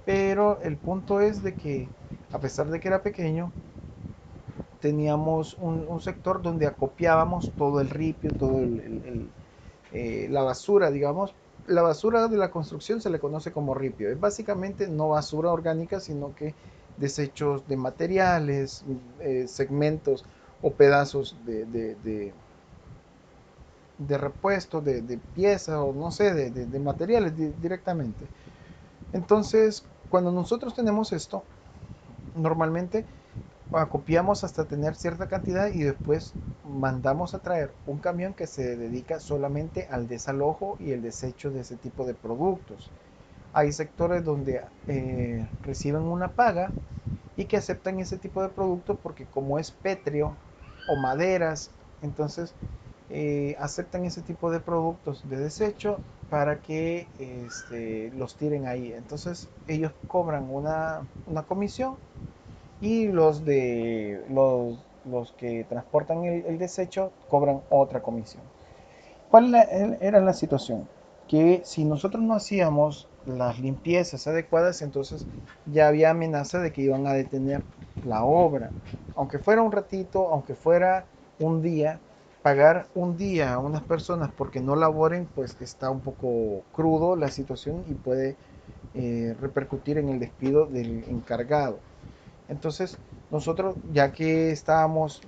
pero el punto es de que a pesar de que era pequeño, teníamos un sector donde acopiábamos todo el ripio, todo la basura, digamos. La basura de la construcción se le conoce como ripio. Es básicamente no basura orgánica, sino que desechos de materiales, segmentos o pedazos de repuesto, de piezas o no sé, de materiales directamente. Entonces, cuando nosotros tenemos esto, normalmente acopiamos hasta tener cierta cantidad y después mandamos a traer un camión que se dedica solamente al desalojo y el desecho de ese tipo de productos. Hay sectores donde reciben una paga y que aceptan ese tipo de productos porque como es pétreo o maderas, entonces aceptan ese tipo de productos de desecho para que los tiren ahí. Entonces ellos cobran una comisión y los que transportan el desecho cobran otra comisión. ¿Cuál era la situación? Que si nosotros no hacíamos las limpiezas adecuadas, entonces ya había amenaza de que iban a detener la obra. Aunque fuera un ratito, aunque fuera un día, pagar un día a unas personas porque no laboren, pues está un poco crudo la situación y puede repercutir en el despido del encargado. Entonces, nosotros, ya que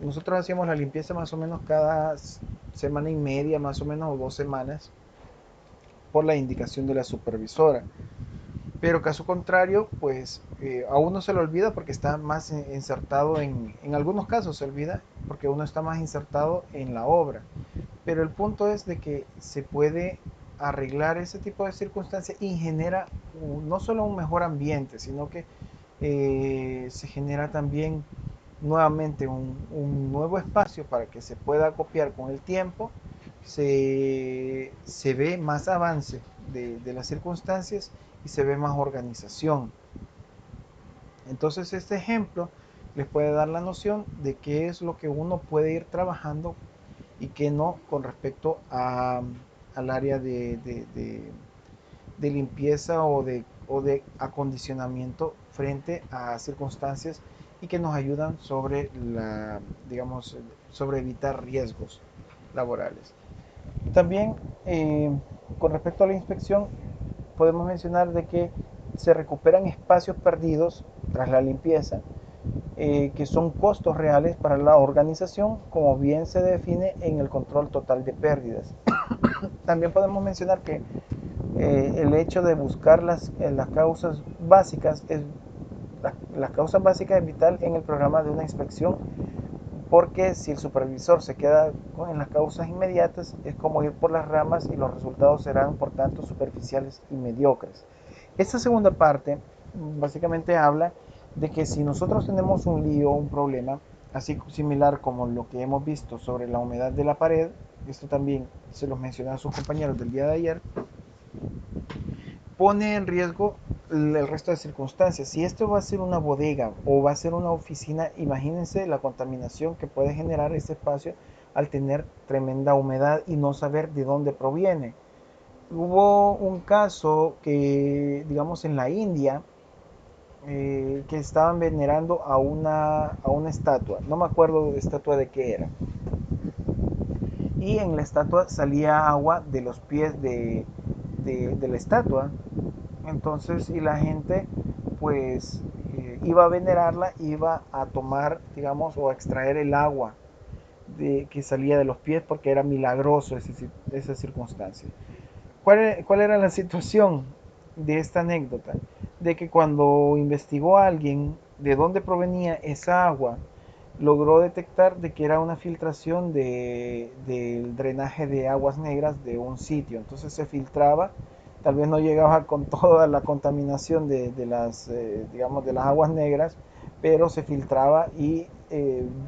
nosotros hacíamos la limpieza más o menos cada semana y media, más o menos, o 2 semanas, por la indicación de la supervisora. Pero caso contrario, pues a uno se le olvida porque está más insertado en algunos casos se olvida porque uno está más insertado en la obra. Pero el punto es de que se puede arreglar ese tipo de circunstancias y genera no solo un mejor ambiente, sino que se genera también nuevamente un nuevo espacio para que se pueda copiar con el tiempo, se ve más avance de las circunstancias y se ve más organización. Entonces este ejemplo les puede dar la noción de qué es lo que uno puede ir trabajando y qué no con respecto al área de limpieza o de acondicionamiento frente a circunstancias y que nos ayudan sobre digamos, sobre evitar riesgos laborales. También con respecto a la inspección podemos mencionar de que se recuperan espacios perdidos tras la limpieza, que son costos reales para la organización, como bien se define en el control total de pérdidas. También podemos mencionar que el hecho de buscar las causas básicas las causas básicas es vital en el programa de una inspección, porque si el supervisor se queda en las causas inmediatas es como ir por las ramas y los resultados serán por tanto superficiales y mediocres. Esta segunda parte básicamente habla de que si nosotros tenemos un lío, un problema, así similar como lo que hemos visto sobre la humedad de la pared, esto también se los mencioné a sus compañeros del día de ayer, pone en riesgo el resto de circunstancias. Si esto va a ser una bodega o va a ser una oficina, imagínense la contaminación que puede generar este espacio al tener tremenda humedad y no saber de dónde proviene. Hubo un caso que, digamos, en la India, que estaban venerando a una estatua, no me acuerdo de estatua de qué era, y en la estatua salía agua de los pies de la estatua. Entonces, y la gente pues iba a venerarla, iba a tomar, digamos, o a extraer el agua que salía de los pies porque era milagroso esa circunstancia. ¿Cuál era la situación de esta anécdota? De que cuando investigó a alguien de dónde provenía esa agua, logró detectar de que era una filtración del drenaje de aguas negras de un sitio. Entonces se filtraba, tal vez no llegaba con toda la contaminación de las, digamos, de las aguas negras, pero se filtraba y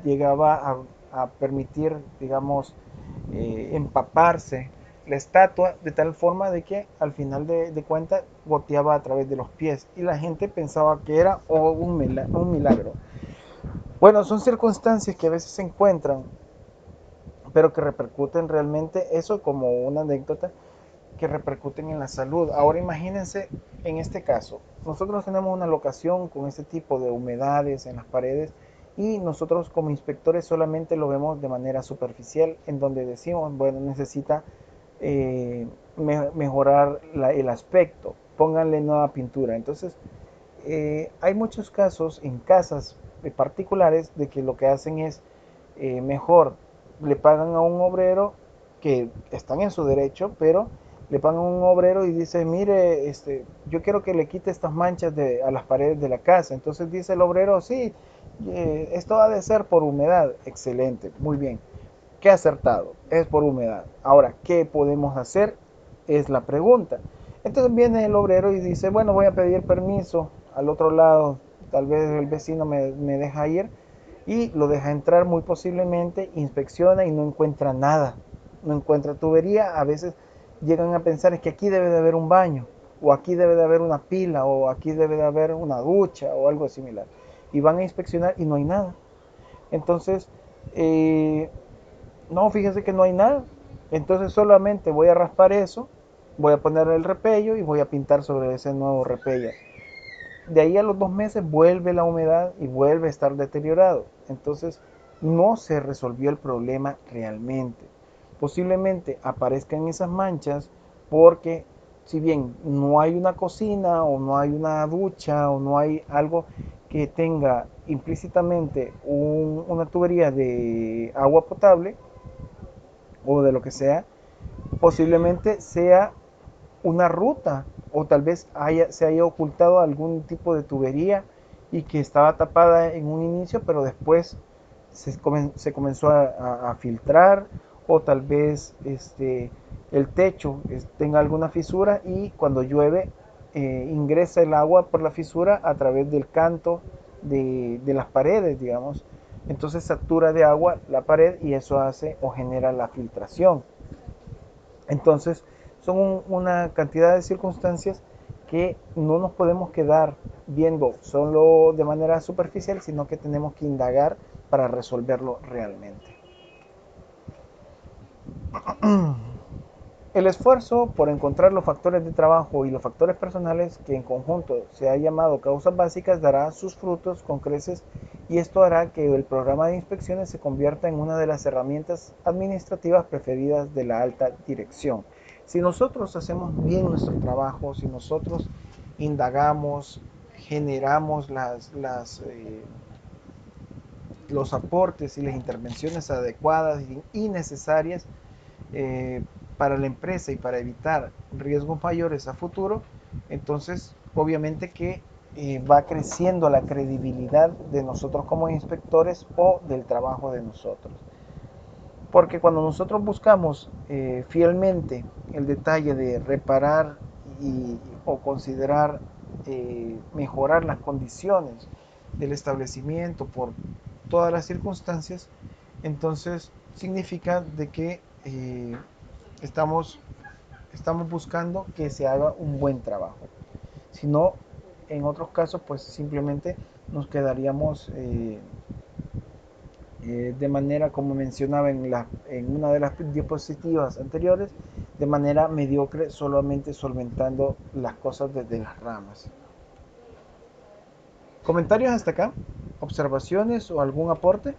llegaba a permitir, digamos, empaparse la estatua de tal forma de que al final de cuentas goteaba a través de los pies y la gente pensaba que era un milagro. Bueno, son circunstancias que a veces se encuentran, pero que repercuten realmente, eso como una anécdota, que repercuten en la salud. Ahora imagínense en este caso, nosotros tenemos una locación con este tipo de humedades en las paredes y nosotros como inspectores solamente lo vemos de manera superficial, en donde decimos, bueno, necesita mejorar el aspecto, pónganle nueva pintura. Entonces, hay muchos casos en casas particulares de que lo que hacen es mejor le pagan a un obrero que están en su derecho, pero le pagan a un obrero y dice, mire, yo quiero que le quite estas manchas a las paredes de la casa. Entonces dice el obrero, sí, esto ha de ser por humedad. Excelente, muy bien. Qué acertado, es por humedad. Ahora, ¿qué podemos hacer? Es la pregunta. Entonces viene el obrero y dice, bueno, voy a pedir permiso al otro lado, tal vez el vecino me deja ir y lo deja entrar muy posiblemente, inspecciona y no encuentra nada, no encuentra tubería. A veces llegan a pensar es que aquí debe de haber un baño, o aquí debe de haber una pila, o aquí debe de haber una ducha o algo similar. Y van a inspeccionar y no hay nada. Entonces, eh, no, fíjese que no hay nada. Entonces solamente voy a raspar eso, voy a poner el repello y voy a pintar sobre ese nuevo repello. De ahí a los 2 meses vuelve la humedad y vuelve a estar deteriorado. Entonces no se resolvió el problema realmente. Posiblemente aparezcan esas manchas porque si bien no hay una cocina o no hay una ducha o no hay algo que tenga implícitamente una tubería de agua potable o de lo que sea, posiblemente sea una ruta o tal vez se haya ocultado algún tipo de tubería y que estaba tapada en un inicio, pero después se comenzó a filtrar o tal vez el techo tenga alguna fisura y cuando llueve ingresa el agua por la fisura a través del canto de las paredes, digamos. Entonces satura de agua la pared y eso hace o genera la filtración. Entonces, son una cantidad de circunstancias que no nos podemos quedar viendo solo de manera superficial, sino que tenemos que indagar para resolverlo realmente. El esfuerzo por encontrar los factores de trabajo y los factores personales que en conjunto se ha llamado causas básicas dará sus frutos con creces y esto hará que el programa de inspecciones se convierta en una de las herramientas administrativas preferidas de la alta dirección. Si nosotros hacemos bien nuestro trabajo, si nosotros indagamos, generamos los aportes y las intervenciones adecuadas y necesarias, eh, para la empresa y para evitar riesgos mayores a futuro, entonces obviamente que va creciendo la credibilidad de nosotros como inspectores o del trabajo de nosotros. Porque cuando nosotros buscamos fielmente el detalle de reparar o considerar mejorar las condiciones del establecimiento por todas las circunstancias, entonces significa de que estamos, estamos buscando que se haga un buen trabajo. Si no, en otros casos, pues simplemente nos quedaríamos de manera, como mencionaba en una de las diapositivas anteriores, de manera mediocre, solamente solventando las cosas desde las ramas. ¿Comentarios hasta acá? ¿Observaciones o algún aporte?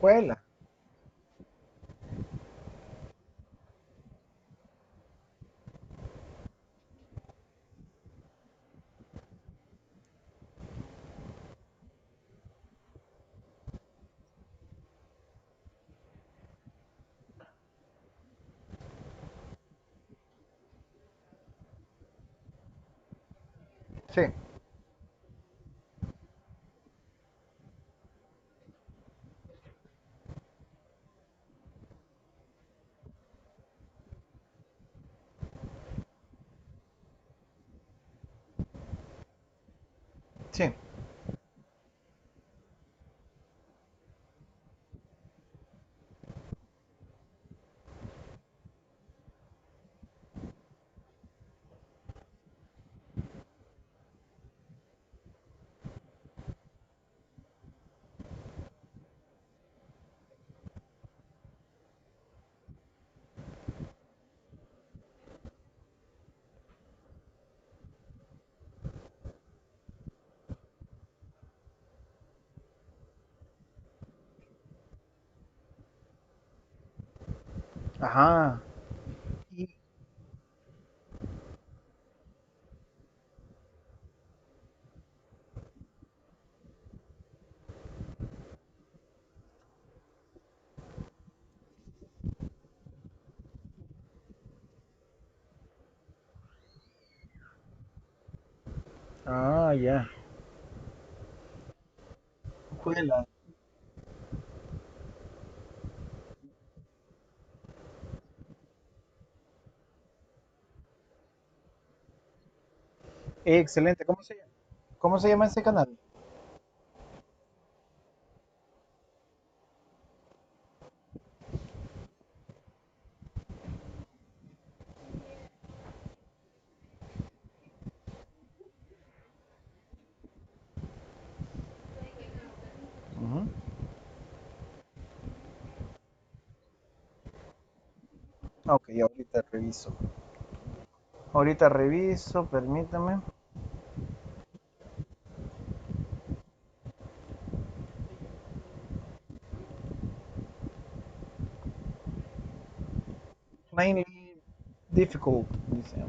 Cuela. Sí, sí, ajá. Y- Ah, ya. Cuela. Excelente. Cómo se llama ese canal? Ujú. Ok, ahorita reviso. Ahorita reviso, permítame. Mainly difficult, dice.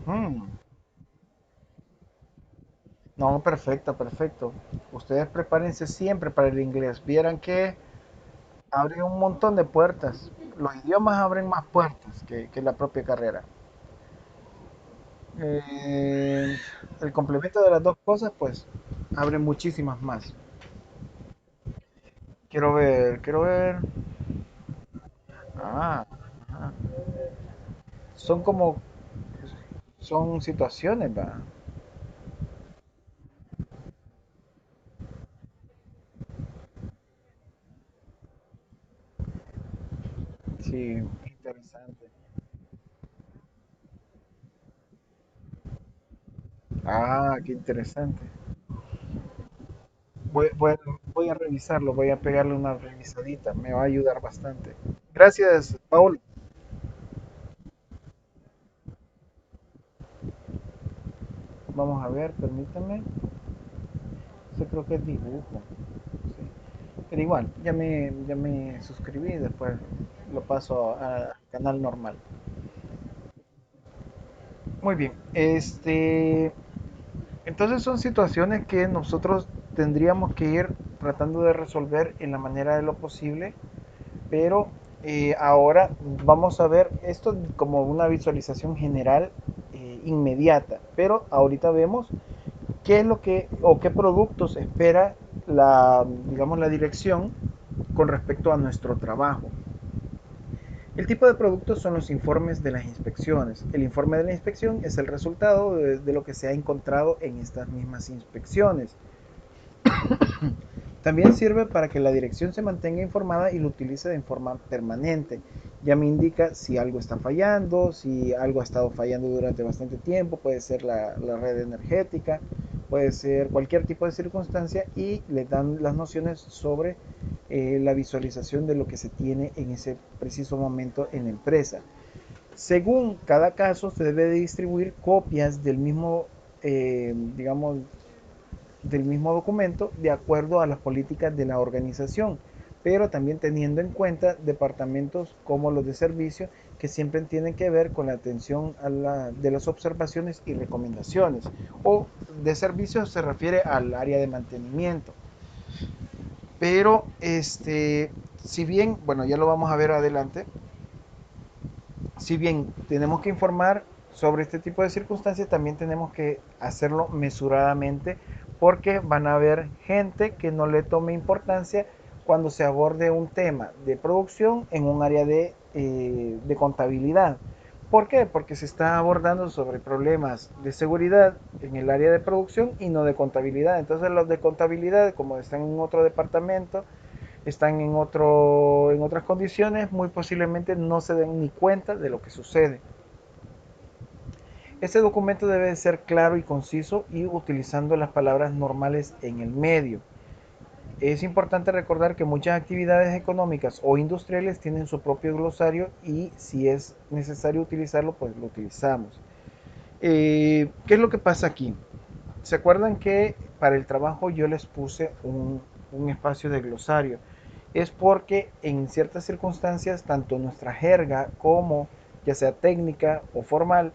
Ujú. No, perfecto, perfecto. Ustedes prepárense siempre para el inglés. Vieran que abre un montón de puertas. Los idiomas abren más puertas que la propia carrera. Eh, el complemento de las dos cosas, pues, abre muchísimas más. Quiero ver, quiero ver. Ah, ajá. Son como, son situaciones, va. Sí, interesante. Ah, qué interesante. Voy, voy, voy a revisarlo, voy a pegarle una revisadita, me va a ayudar bastante. Gracias, Paul. Vamos a ver, permítame. Eso creo que es dibujo. Sí. Pero igual, ya me suscribí, después lo paso a canal normal. Muy bien, entonces son situaciones que nosotros tendríamos que ir tratando de resolver en la manera de lo posible, pero ahora vamos a ver esto como una visualización general inmediata, pero ahorita vemos qué es lo que o qué productos espera la, digamos, la dirección con respecto a nuestro trabajo. El tipo de productos son los informes de las inspecciones. El informe de la inspección es el resultado de lo que se ha encontrado en estas mismas inspecciones. También sirve para que la dirección se mantenga informada y lo utilice de forma permanente. Ya me indica si algo está fallando, si algo ha estado fallando durante bastante tiempo, puede ser la red energética, puede ser cualquier tipo de circunstancia y le dan las nociones sobre la visualización de lo que se tiene en ese preciso momento en la empresa. Según cada caso, se debe de distribuir copias del mismo, digamos, del mismo documento de acuerdo a las políticas de la organización, pero también teniendo en cuenta departamentos como los de servicio que siempre tienen que ver con la atención de las observaciones y recomendaciones, o de servicio se refiere al área de mantenimiento. Pero si bien, bueno, ya lo vamos a ver adelante, si bien tenemos que informar sobre este tipo de circunstancias, también tenemos que hacerlo mesuradamente porque van a haber gente que no le tome importancia cuando se aborde un tema de producción en un área de contabilidad. ¿Por qué? Porque se está abordando sobre problemas de seguridad en el área de producción y no de contabilidad. Entonces los de contabilidad, como están en otro departamento, están en otras condiciones, muy posiblemente no se den ni cuenta de lo que sucede. Este documento debe ser claro y conciso y utilizando las palabras normales en el medio. Es importante recordar que muchas actividades económicas o industriales tienen su propio glosario y si es necesario utilizarlo, pues lo utilizamos. ¿Qué es lo que pasa aquí? ¿Se acuerdan que para el trabajo yo les puse un espacio de glosario? Es porque en ciertas circunstancias, tanto nuestra jerga como ya sea técnica o formal,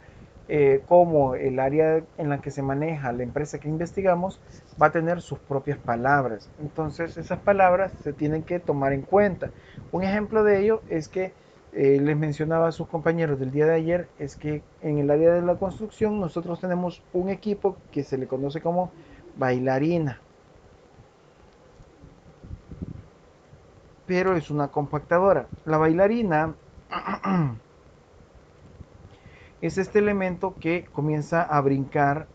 como el área en la que se maneja la empresa que investigamos, va a tener sus propias palabras. Entonces esas palabras se tienen que tomar en cuenta. Un ejemplo de ello es que les mencionaba a sus compañeros del día de ayer, es que en el área de la construcción nosotros tenemos un equipo que se le conoce como bailarina, pero es una compactadora. La bailarina es este elemento que comienza a brincar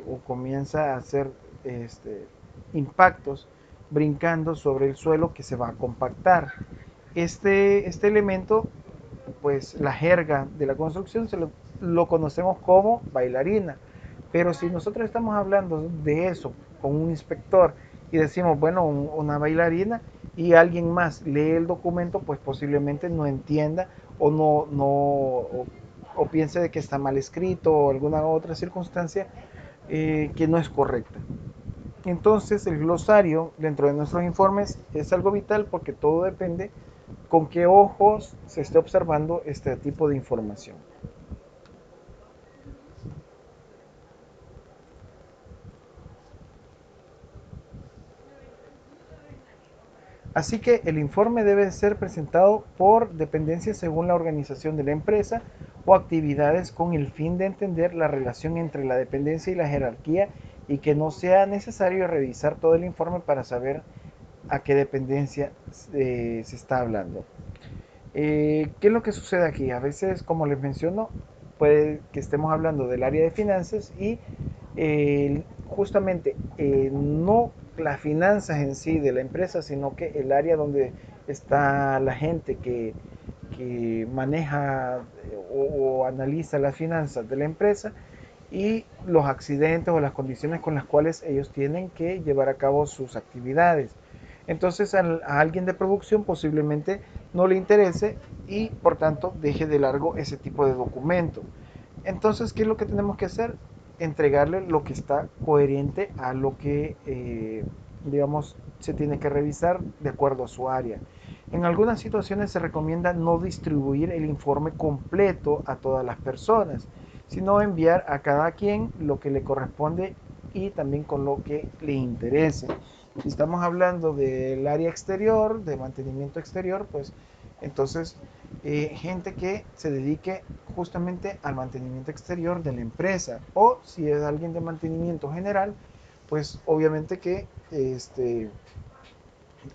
o comienza a hacer este, impactos brincando sobre el suelo que se va a compactar. Este elemento, pues la jerga de la construcción lo conocemos como bailarina. Pero si nosotros estamos hablando de eso con un inspector y decimos, bueno, una bailarina y alguien más lee el documento, pues posiblemente no entienda o o piense de que está mal escrito o alguna otra circunstancia que no es correcta. Entonces el glosario dentro de nuestros informes es algo vital porque todo depende con qué ojos se esté observando este tipo de información. Así que el informe debe ser presentado por dependencias según la organización de la empresa o actividades con el fin de entender la relación entre la dependencia y la jerarquía y que no sea necesario revisar todo el informe para saber a qué dependencia se está hablando. ¿Qué es lo que sucede aquí? A veces, como les menciono, puede que estemos hablando del área de finanzas y justamente no las finanzas en sí de la empresa, sino que el área donde está la gente que maneja o analiza las finanzas de la empresa y los accidentes o las condiciones con las cuales ellos tienen que llevar a cabo sus actividades. Entonces a alguien de producción posiblemente no le interese y por tanto deje de largo ese tipo de documento. Entonces, ¿qué es lo que tenemos que hacer? Entregarle lo que está coherente a lo que, digamos, se tiene que revisar de acuerdo a su área. En algunas situaciones se recomienda no distribuir el informe completo a todas las personas, sino enviar a cada quien lo que le corresponde y también con lo que le interese. Si estamos hablando del área exterior, de mantenimiento exterior, pues entonces gente que se dedique justamente al mantenimiento exterior de la empresa, o si es alguien de mantenimiento general, pues obviamente que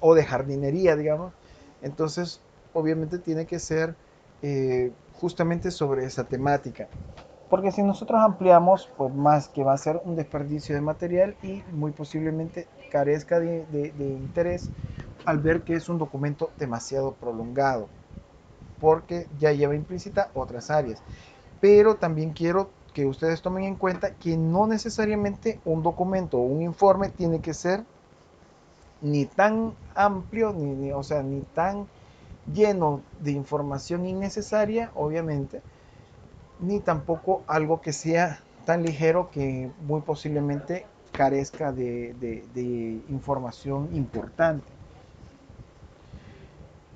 o de jardinería, digamos, entonces obviamente tiene que ser justamente sobre esa temática. Porque si nosotros ampliamos, pues más que va a ser un desperdicio de material y muy posiblemente carezca de interés al ver que es un documento demasiado prolongado, porque ya lleva implícita otras áreas. Pero también quiero que ustedes tomen en cuenta que no necesariamente un documento o un informe tiene que ser ni tan amplio, o sea, ni tan lleno de información innecesaria, obviamente, ni tampoco algo que sea tan ligero que muy posiblemente carezca de información importante.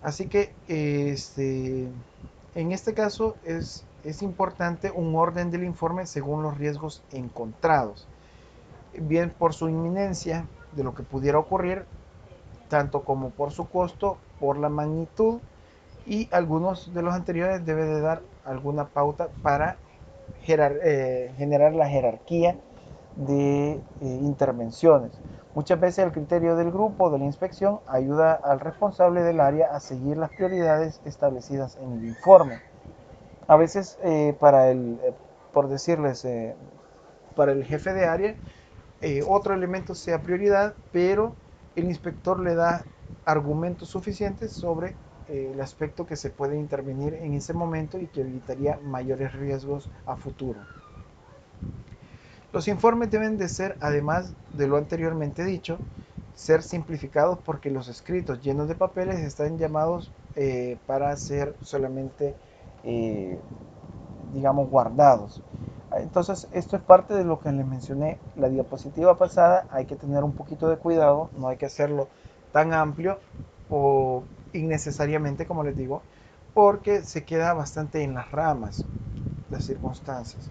Así que en este caso es importante un orden del informe según los riesgos encontrados, bien por su inminencia de lo que pudiera ocurrir, tanto como por su costo, por la magnitud, y algunos de los anteriores debe de dar alguna pauta para generar la jerarquía de intervenciones. Muchas veces el criterio del grupo de la inspección ayuda al responsable del área a seguir las prioridades establecidas en el informe. A veces por decirles, para el jefe de área, otro elemento sea prioridad, pero el inspector le da argumentos suficientes sobre el aspecto que se puede intervenir en ese momento y que evitaría mayores riesgos a futuro. Los informes deben de ser, además de lo anteriormente dicho, ser simplificados porque los escritos llenos de papeles están llamados para ser solamente, eh, digamos, guardados. Entonces, esto es parte de lo que les mencioné la diapositiva pasada. Hay que tener un poquito de cuidado, no hay que hacerlo tan amplio o innecesariamente, como les digo, porque se queda bastante en las ramas las circunstancias.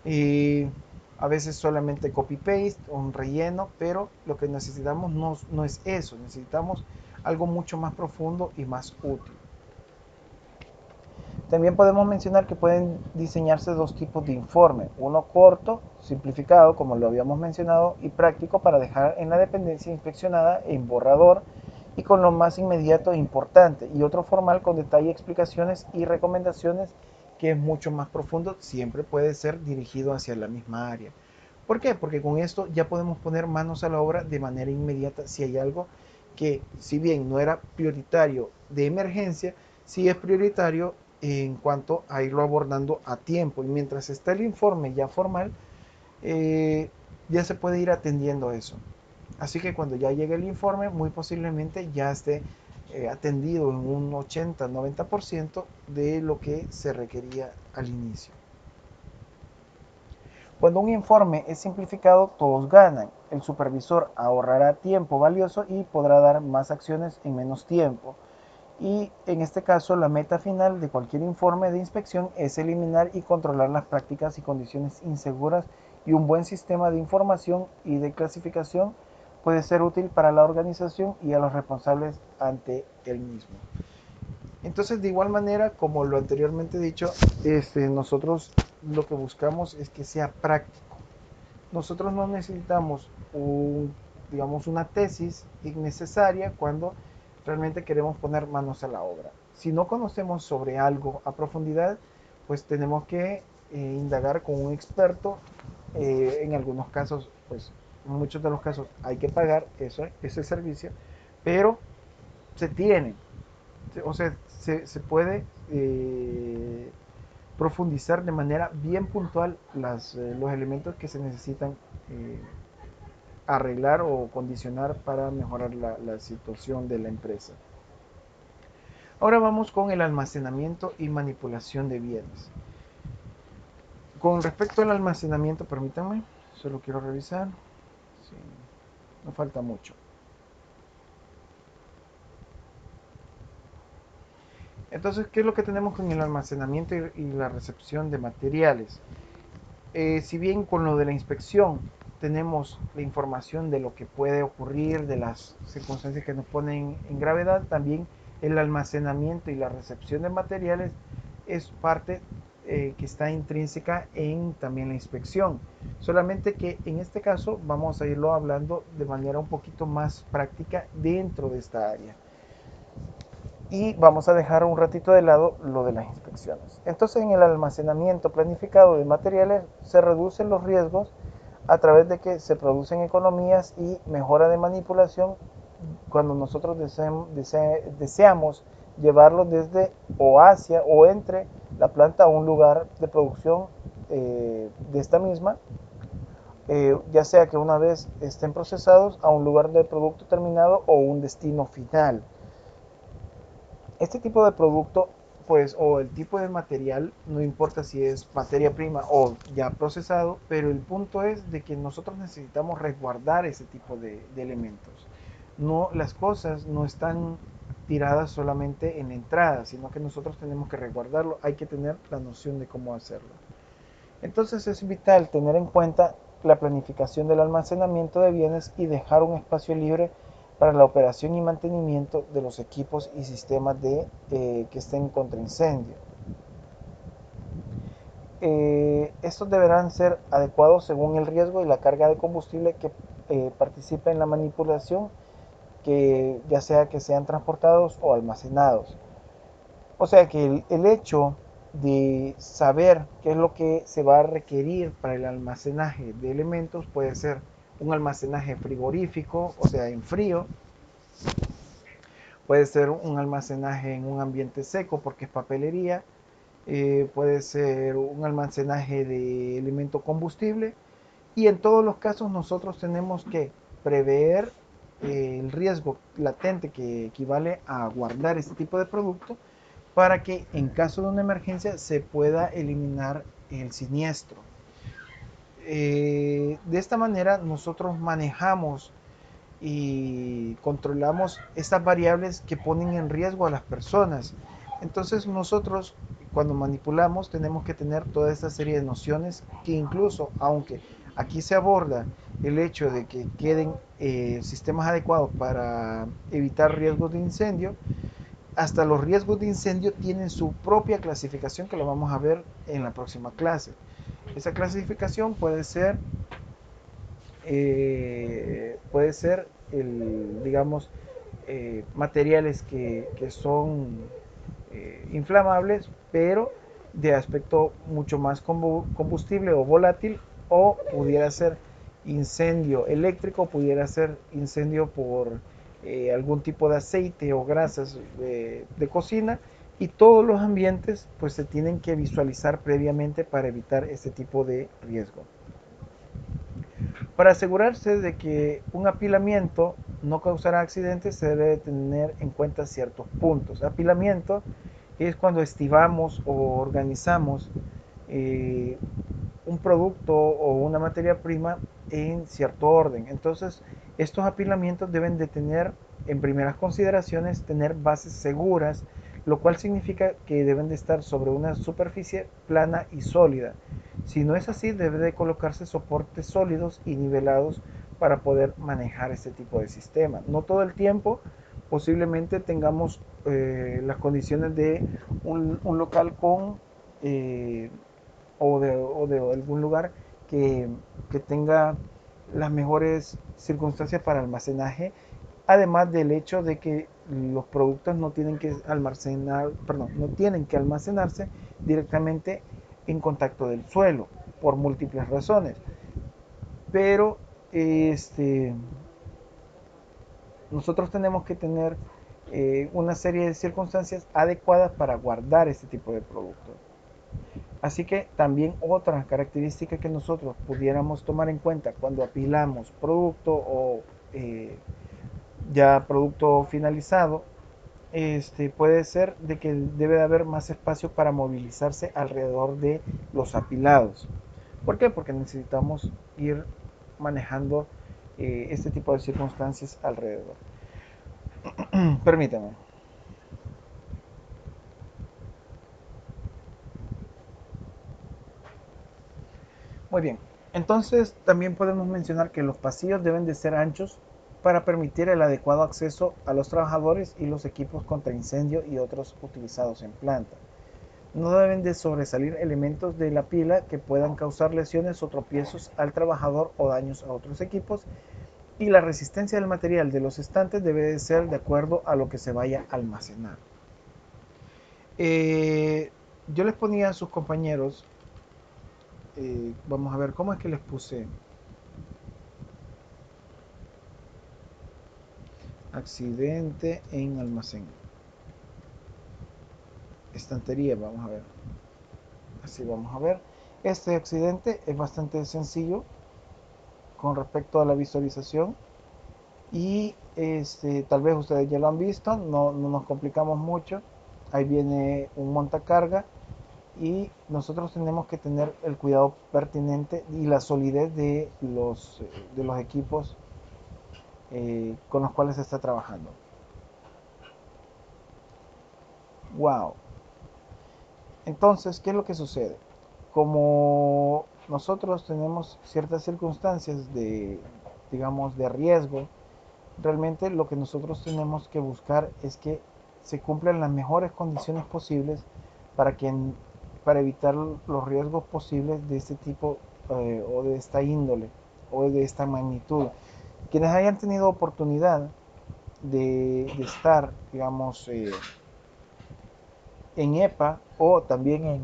Y a veces solamente copy-paste, un relleno, pero lo que necesitamos no es eso, necesitamos algo mucho más profundo y más útil. También podemos mencionar que pueden diseñarse dos tipos de informe, uno corto, simplificado, como lo habíamos mencionado, y práctico para dejar en la dependencia inspeccionada en borrador y con lo más inmediato e importante, y otro formal con detalle, explicaciones y recomendaciones que es mucho más profundo, siempre puede ser dirigido hacia la misma área. ¿Por qué? Porque con esto ya podemos poner manos a la obra de manera inmediata si hay algo que, si bien no era prioritario de emergencia, sí es prioritario en cuanto a irlo abordando a tiempo. Y mientras está el informe ya formal, ya se puede ir atendiendo eso. Así que cuando ya llegue el informe, muy posiblemente ya esté atendido en un 80-90% de lo que se requería al inicio. Cuando un informe es simplificado, todos ganan. El supervisor ahorrará tiempo valioso y podrá dar más acciones en menos tiempo. Y en este caso, la meta final de cualquier informe de inspección es eliminar y controlar las prácticas y condiciones inseguras, y un buen sistema de información y de clasificación puede ser útil para la organización y a los responsables ante el mismo. Entonces, de igual manera, como lo anteriormente dicho, nosotros lo que buscamos es que sea práctico. Nosotros no necesitamos digamos, una tesis innecesaria cuando realmente queremos poner manos a la obra. Si no conocemos sobre algo a profundidad, pues tenemos que indagar con un experto. En algunos casos, pues en muchos de los casos hay que pagar ese servicio, pero se tiene, o sea, se puede profundizar de manera bien puntual los elementos que se necesitan eh, arreglar o condicionar para mejorar la situación de la empresa. Ahora vamos con el almacenamiento y manipulación de bienes. Con respecto al almacenamiento, permítanme, solo quiero revisar. Sí, no falta mucho. Entonces, ¿qué es lo que tenemos con el almacenamiento y la recepción de materiales? Si bien con lo de la inspección tenemos la información de lo que puede ocurrir, de las circunstancias que nos ponen en gravedad, también el almacenamiento y la recepción de materiales es parte que está intrínseca en también la inspección. Solamente que en este caso vamos a irlo hablando de manera un poquito más práctica dentro de esta área y vamos a dejar un ratito de lado lo de las inspecciones. Entonces, en el almacenamiento planificado de materiales se reducen los riesgos a través de que se producen economías y mejora de manipulación cuando nosotros deseamos llevarlo desde o hacia o entre la planta a un lugar de producción de esta misma, ya sea que una vez estén procesados a un lugar de producto terminado o un destino final. Este tipo de producto, pues, o el tipo de material, no importa si es materia prima o ya procesado, pero el punto es de que nosotros necesitamos resguardar ese tipo de elementos. No, las cosas no están tiradas solamente en la entrada, sino que nosotros tenemos que resguardarlo, hay que tener la noción de cómo hacerlo. Entonces es vital tener en cuenta la planificación del almacenamiento de bienes y dejar un espacio libre para la operación y mantenimiento de los equipos y sistemas que estén contra incendio. Estos deberán ser adecuados según el riesgo y la carga de combustible que participe en la manipulación, que ya sea que sean transportados o almacenados. O sea que el hecho de saber qué es lo que se va a requerir para el almacenaje de elementos puede ser un almacenaje frigorífico, o sea, en frío, puede ser un almacenaje en un ambiente seco porque es papelería, puede ser un almacenaje de elemento combustible y en todos los casos nosotros tenemos que prever el riesgo latente que equivale a guardar este tipo de producto para que en caso de una emergencia se pueda eliminar el siniestro. De esta manera nosotros manejamos y controlamos estas variables que ponen en riesgo a las personas. Entonces nosotros cuando manipulamos tenemos que tener toda esta serie de nociones que incluso aunque aquí se aborda el hecho de que queden sistemas adecuados para evitar riesgos de incendio, hasta los riesgos de incendio tienen su propia clasificación que lo vamos a ver en la próxima clase. Esa clasificación puede ser digamos, materiales que son inflamables, pero de aspecto mucho más combustible o volátil, o pudiera ser incendio eléctrico, pudiera ser incendio por algún tipo de aceite o grasas de cocina, y todos los ambientes pues se tienen que visualizar previamente para evitar este tipo de riesgo. Para asegurarse de que un apilamiento no causará accidentes, se debe tener en cuenta ciertos puntos. Apilamiento es cuando estivamos o organizamos eh, un producto o una materia prima en cierto orden. Entonces, estos apilamientos deben de tener, en primeras consideraciones, tener bases seguras, lo cual significa que deben de estar sobre una superficie plana y sólida. Si no es así, debe de colocarse soportes sólidos y nivelados para poder manejar este tipo de sistema. No todo el tiempo, posiblemente tengamos las condiciones de un local con o de algún lugar que, que tenga las mejores circunstancias para almacenaje, además del hecho de que los productos no tienen que no tienen que almacenarse directamente en contacto del suelo por múltiples razones. Pero nosotros tenemos que tener una serie de circunstancias adecuadas para guardar este tipo de productos. Así que también otra característica que nosotros pudiéramos tomar en cuenta cuando apilamos producto o eh, ya producto finalizado, puede ser de que debe de haber más espacio para movilizarse alrededor de los apilados. ¿Por qué? Porque necesitamos ir manejando este tipo de circunstancias alrededor. Permítame. Muy bien. Entonces, también podemos mencionar que los pasillos deben de ser anchos para permitir el adecuado acceso a los trabajadores y los equipos contra incendio y otros utilizados en planta. No deben de sobresalir elementos de la pila que puedan causar lesiones o tropiezos al trabajador o daños a otros equipos, y la resistencia del material de los estantes debe de ser de acuerdo a lo que se vaya a almacenar. Eh, yo les ponía a sus compañeros, vamos a ver cómo es que les puse accidente en almacén, estantería, vamos a ver, así vamos a ver. Este accidente es bastante sencillo con respecto a la visualización, y tal vez ustedes ya lo han visto, no nos complicamos mucho. Ahí viene un montacarga y nosotros tenemos que tener el cuidado pertinente y la solidez de los equipos con los cuales se está trabajando. Wow. Entonces, ¿qué es lo que sucede? Como nosotros tenemos ciertas circunstancias de, digamos, de riesgo, realmente lo que nosotros tenemos que buscar es que se cumplan las mejores condiciones posibles para que para evitar los riesgos posibles de este tipo o de esta índole o de esta magnitud. Quienes hayan tenido oportunidad de estar, digamos, en EPA o también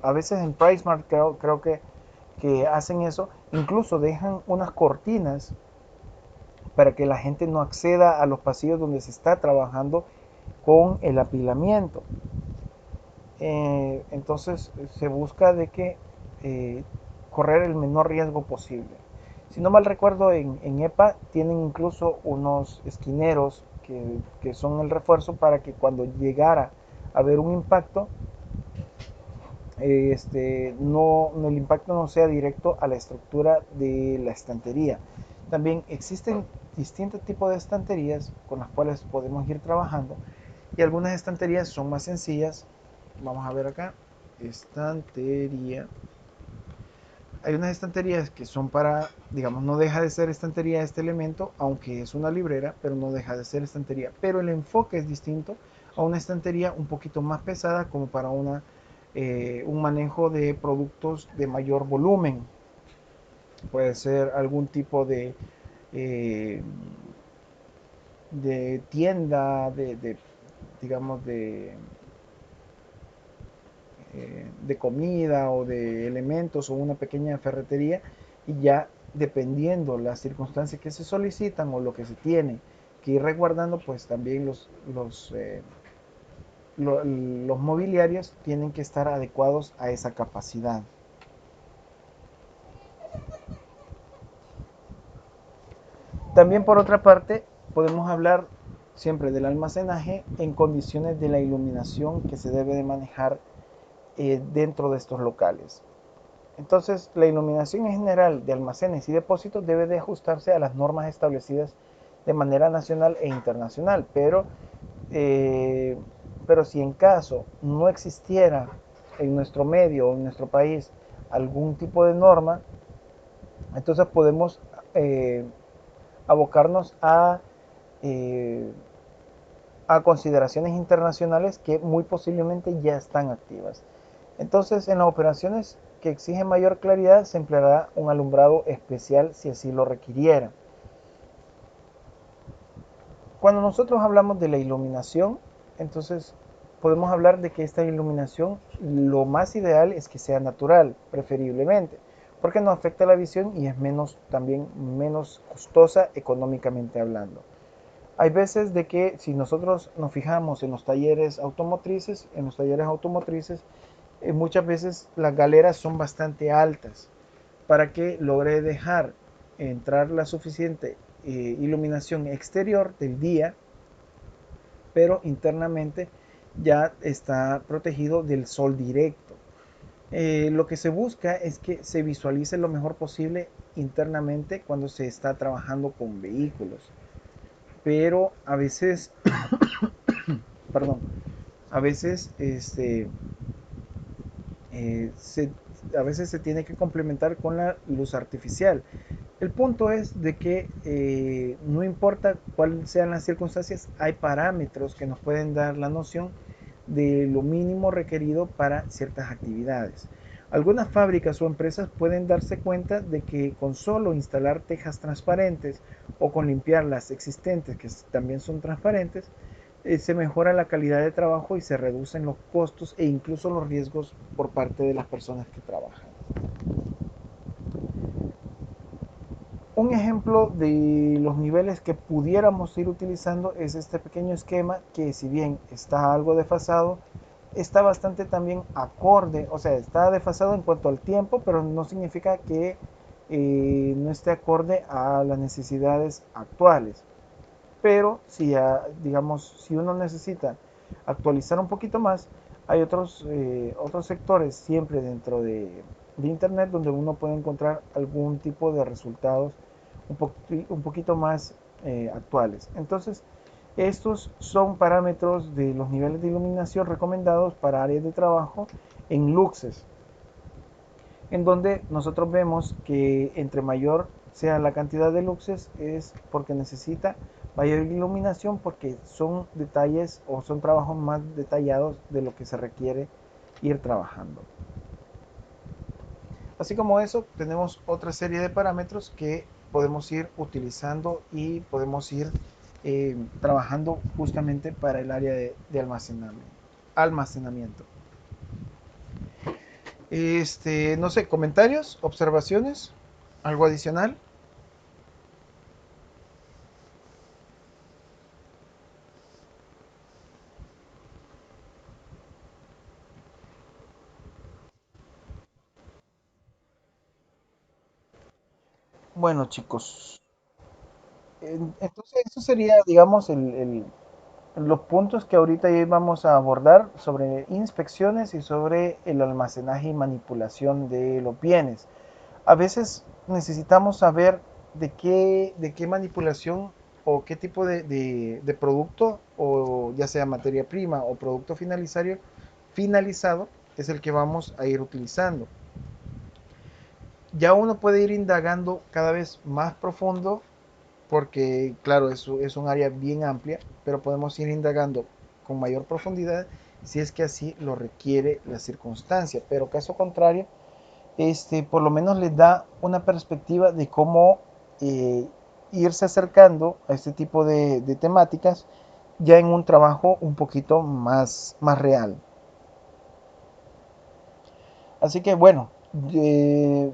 a veces en PriceMart creo que hacen eso, incluso dejan unas cortinas para que la gente no acceda a los pasillos donde se está trabajando con el apilamiento. Entonces se busca de que correr el menor riesgo posible. Si no mal recuerdo, en EPA tienen incluso unos esquineros que son el refuerzo para que cuando llegara a haber un impacto, el impacto no sea directo a la estructura de la estantería. También existen distintos tipos de estanterías con las cuales podemos ir trabajando, y algunas estanterías son más sencillas. Vamos a ver acá, estantería. Hay unas estanterías que son para, digamos, no deja de ser estantería este elemento, aunque es una librera, pero no deja de ser estantería. Pero el enfoque es distinto a una estantería un poquito más pesada, como para un manejo de productos de mayor volumen. Puede ser algún tipo eh, de tienda, digamos, de comida o de elementos, o una pequeña ferretería, y ya dependiendo las circunstancias que se solicitan o lo que se tiene que ir resguardando, pues también los mobiliarios tienen que estar adecuados a esa capacidad. También, por otra parte, podemos hablar siempre del almacenaje en condiciones de la iluminación que se debe de manejar dentro de estos locales. Entonces, la iluminación en general de almacenes y depósitos debe de ajustarse a las normas establecidas de manera nacional e internacional, eh, pero si en caso no existiera en nuestro medio o en nuestro país algún tipo de norma, entonces podemos eh, abocarnos eh, a consideraciones internacionales que muy posiblemente ya están activas. Entonces, en las operaciones que exigen mayor claridad se empleará un alumbrado especial si así lo requiriera. Cuando nosotros hablamos de la iluminación, entonces podemos hablar de que esta iluminación, lo más ideal es que sea natural, preferiblemente, porque no afecta la visión y es también menos costosa económicamente hablando. Hay veces de que si nosotros nos fijamos en los talleres automotrices, muchas veces las galeras son bastante altas para que logre dejar entrar la suficiente iluminación exterior del día, pero internamente ya está protegido del sol directo. Lo que se busca es que se visualice lo mejor posible internamente cuando se está trabajando con vehículos, pero a veces, perdón, a veces a veces se tiene que complementar con la luz artificial. El punto es de que no importa cuáles sean las circunstancias, hay parámetros que nos pueden dar la noción de lo mínimo requerido para ciertas actividades. Algunas fábricas o empresas pueden darse cuenta de que con solo instalar tejas transparentes o con limpiar las existentes que también son transparentes, se mejora la calidad de trabajo y se reducen los costos e incluso los riesgos por parte de las personas que trabajan. Un ejemplo de los niveles que pudiéramos ir utilizando es este pequeño esquema que, si bien está algo desfasado, está bastante también acorde, o sea, está desfasado en cuanto al tiempo, pero no significa que no esté acorde a las necesidades actuales. Pero si, digamos, si uno necesita actualizar un poquito más, hay otros sectores siempre dentro de Internet donde uno puede encontrar algún tipo de resultados un poquito más actuales. Entonces, estos son parámetros de los niveles de iluminación recomendados para áreas de trabajo en luxes, en donde nosotros vemos que entre mayor sea la cantidad de luxes es porque necesita mayor iluminación, porque son detalles o son trabajos más detallados de lo que se requiere ir trabajando. Así como eso, tenemos otra serie de parámetros que podemos ir utilizando y podemos ir trabajando justamente para el área de almacenamiento. No sé, comentarios, observaciones, algo adicional. Bueno, chicos, entonces eso sería, digamos, los puntos que ahorita ya vamos a abordar sobre inspecciones y sobre el almacenaje y manipulación de los bienes. A veces necesitamos saber de qué manipulación o qué tipo de producto, o ya sea materia prima o producto finalizado, es el que vamos a ir utilizando. Ya uno puede ir indagando cada vez más profundo porque, claro, es un área bien amplia, pero podemos ir indagando con mayor profundidad si es que así lo requiere la circunstancia. Pero caso contrario, por lo menos les da una perspectiva de cómo eh, irse acercando a este tipo de temáticas ya en un trabajo un poquito más real. Así que bueno, eh,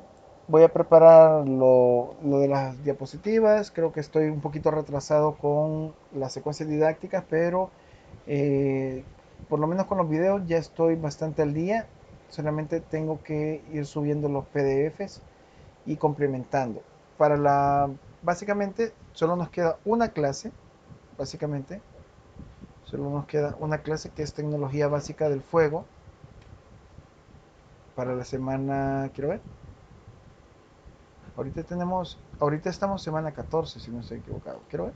voy a preparar lo de las diapositivas. Creo que estoy un poquito retrasado con las secuencias didácticas, pero eh, por lo menos con los videos ya estoy bastante al día. Solamente tengo que ir subiendo los PDFs y complementando. Básicamente, solo nos queda una clase, básicamente, solo nos queda una clase que es tecnología básica del fuego para la semana, quiero ver, ahorita estamos semana 14 si no estoy equivocado, quiero ver.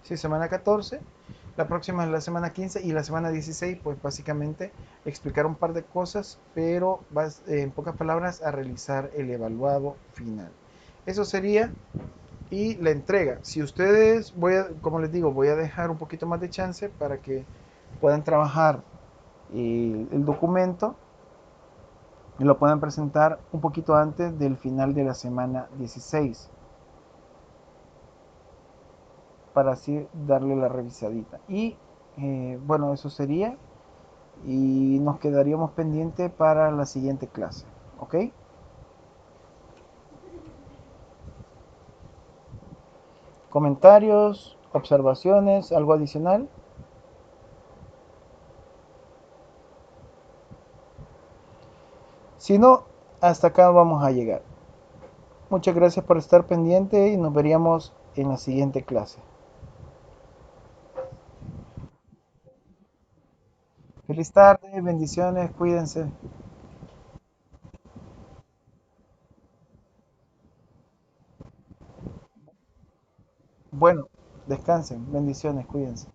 Sí, semana 14. La próxima es la semana 15 y la semana 16, pues básicamente explicar un par de cosas, pero vas en pocas palabras a realizar el evaluado final. Eso sería. Y la entrega. Si ustedes, como les digo, voy a dejar un poquito más de chance para que puedan trabajar el documento y lo puedan presentar un poquito antes del final de la semana 16 para así darle la revisadita. Y bueno, eso sería y nos quedaríamos pendientes para la siguiente clase. ¿Ok? Comentarios, observaciones, algo adicional. Si no, hasta acá vamos a llegar. Muchas gracias por estar pendiente y nos veríamos en la siguiente clase. Feliz tarde, bendiciones, cuídense. Bueno, descansen, bendiciones, cuídense.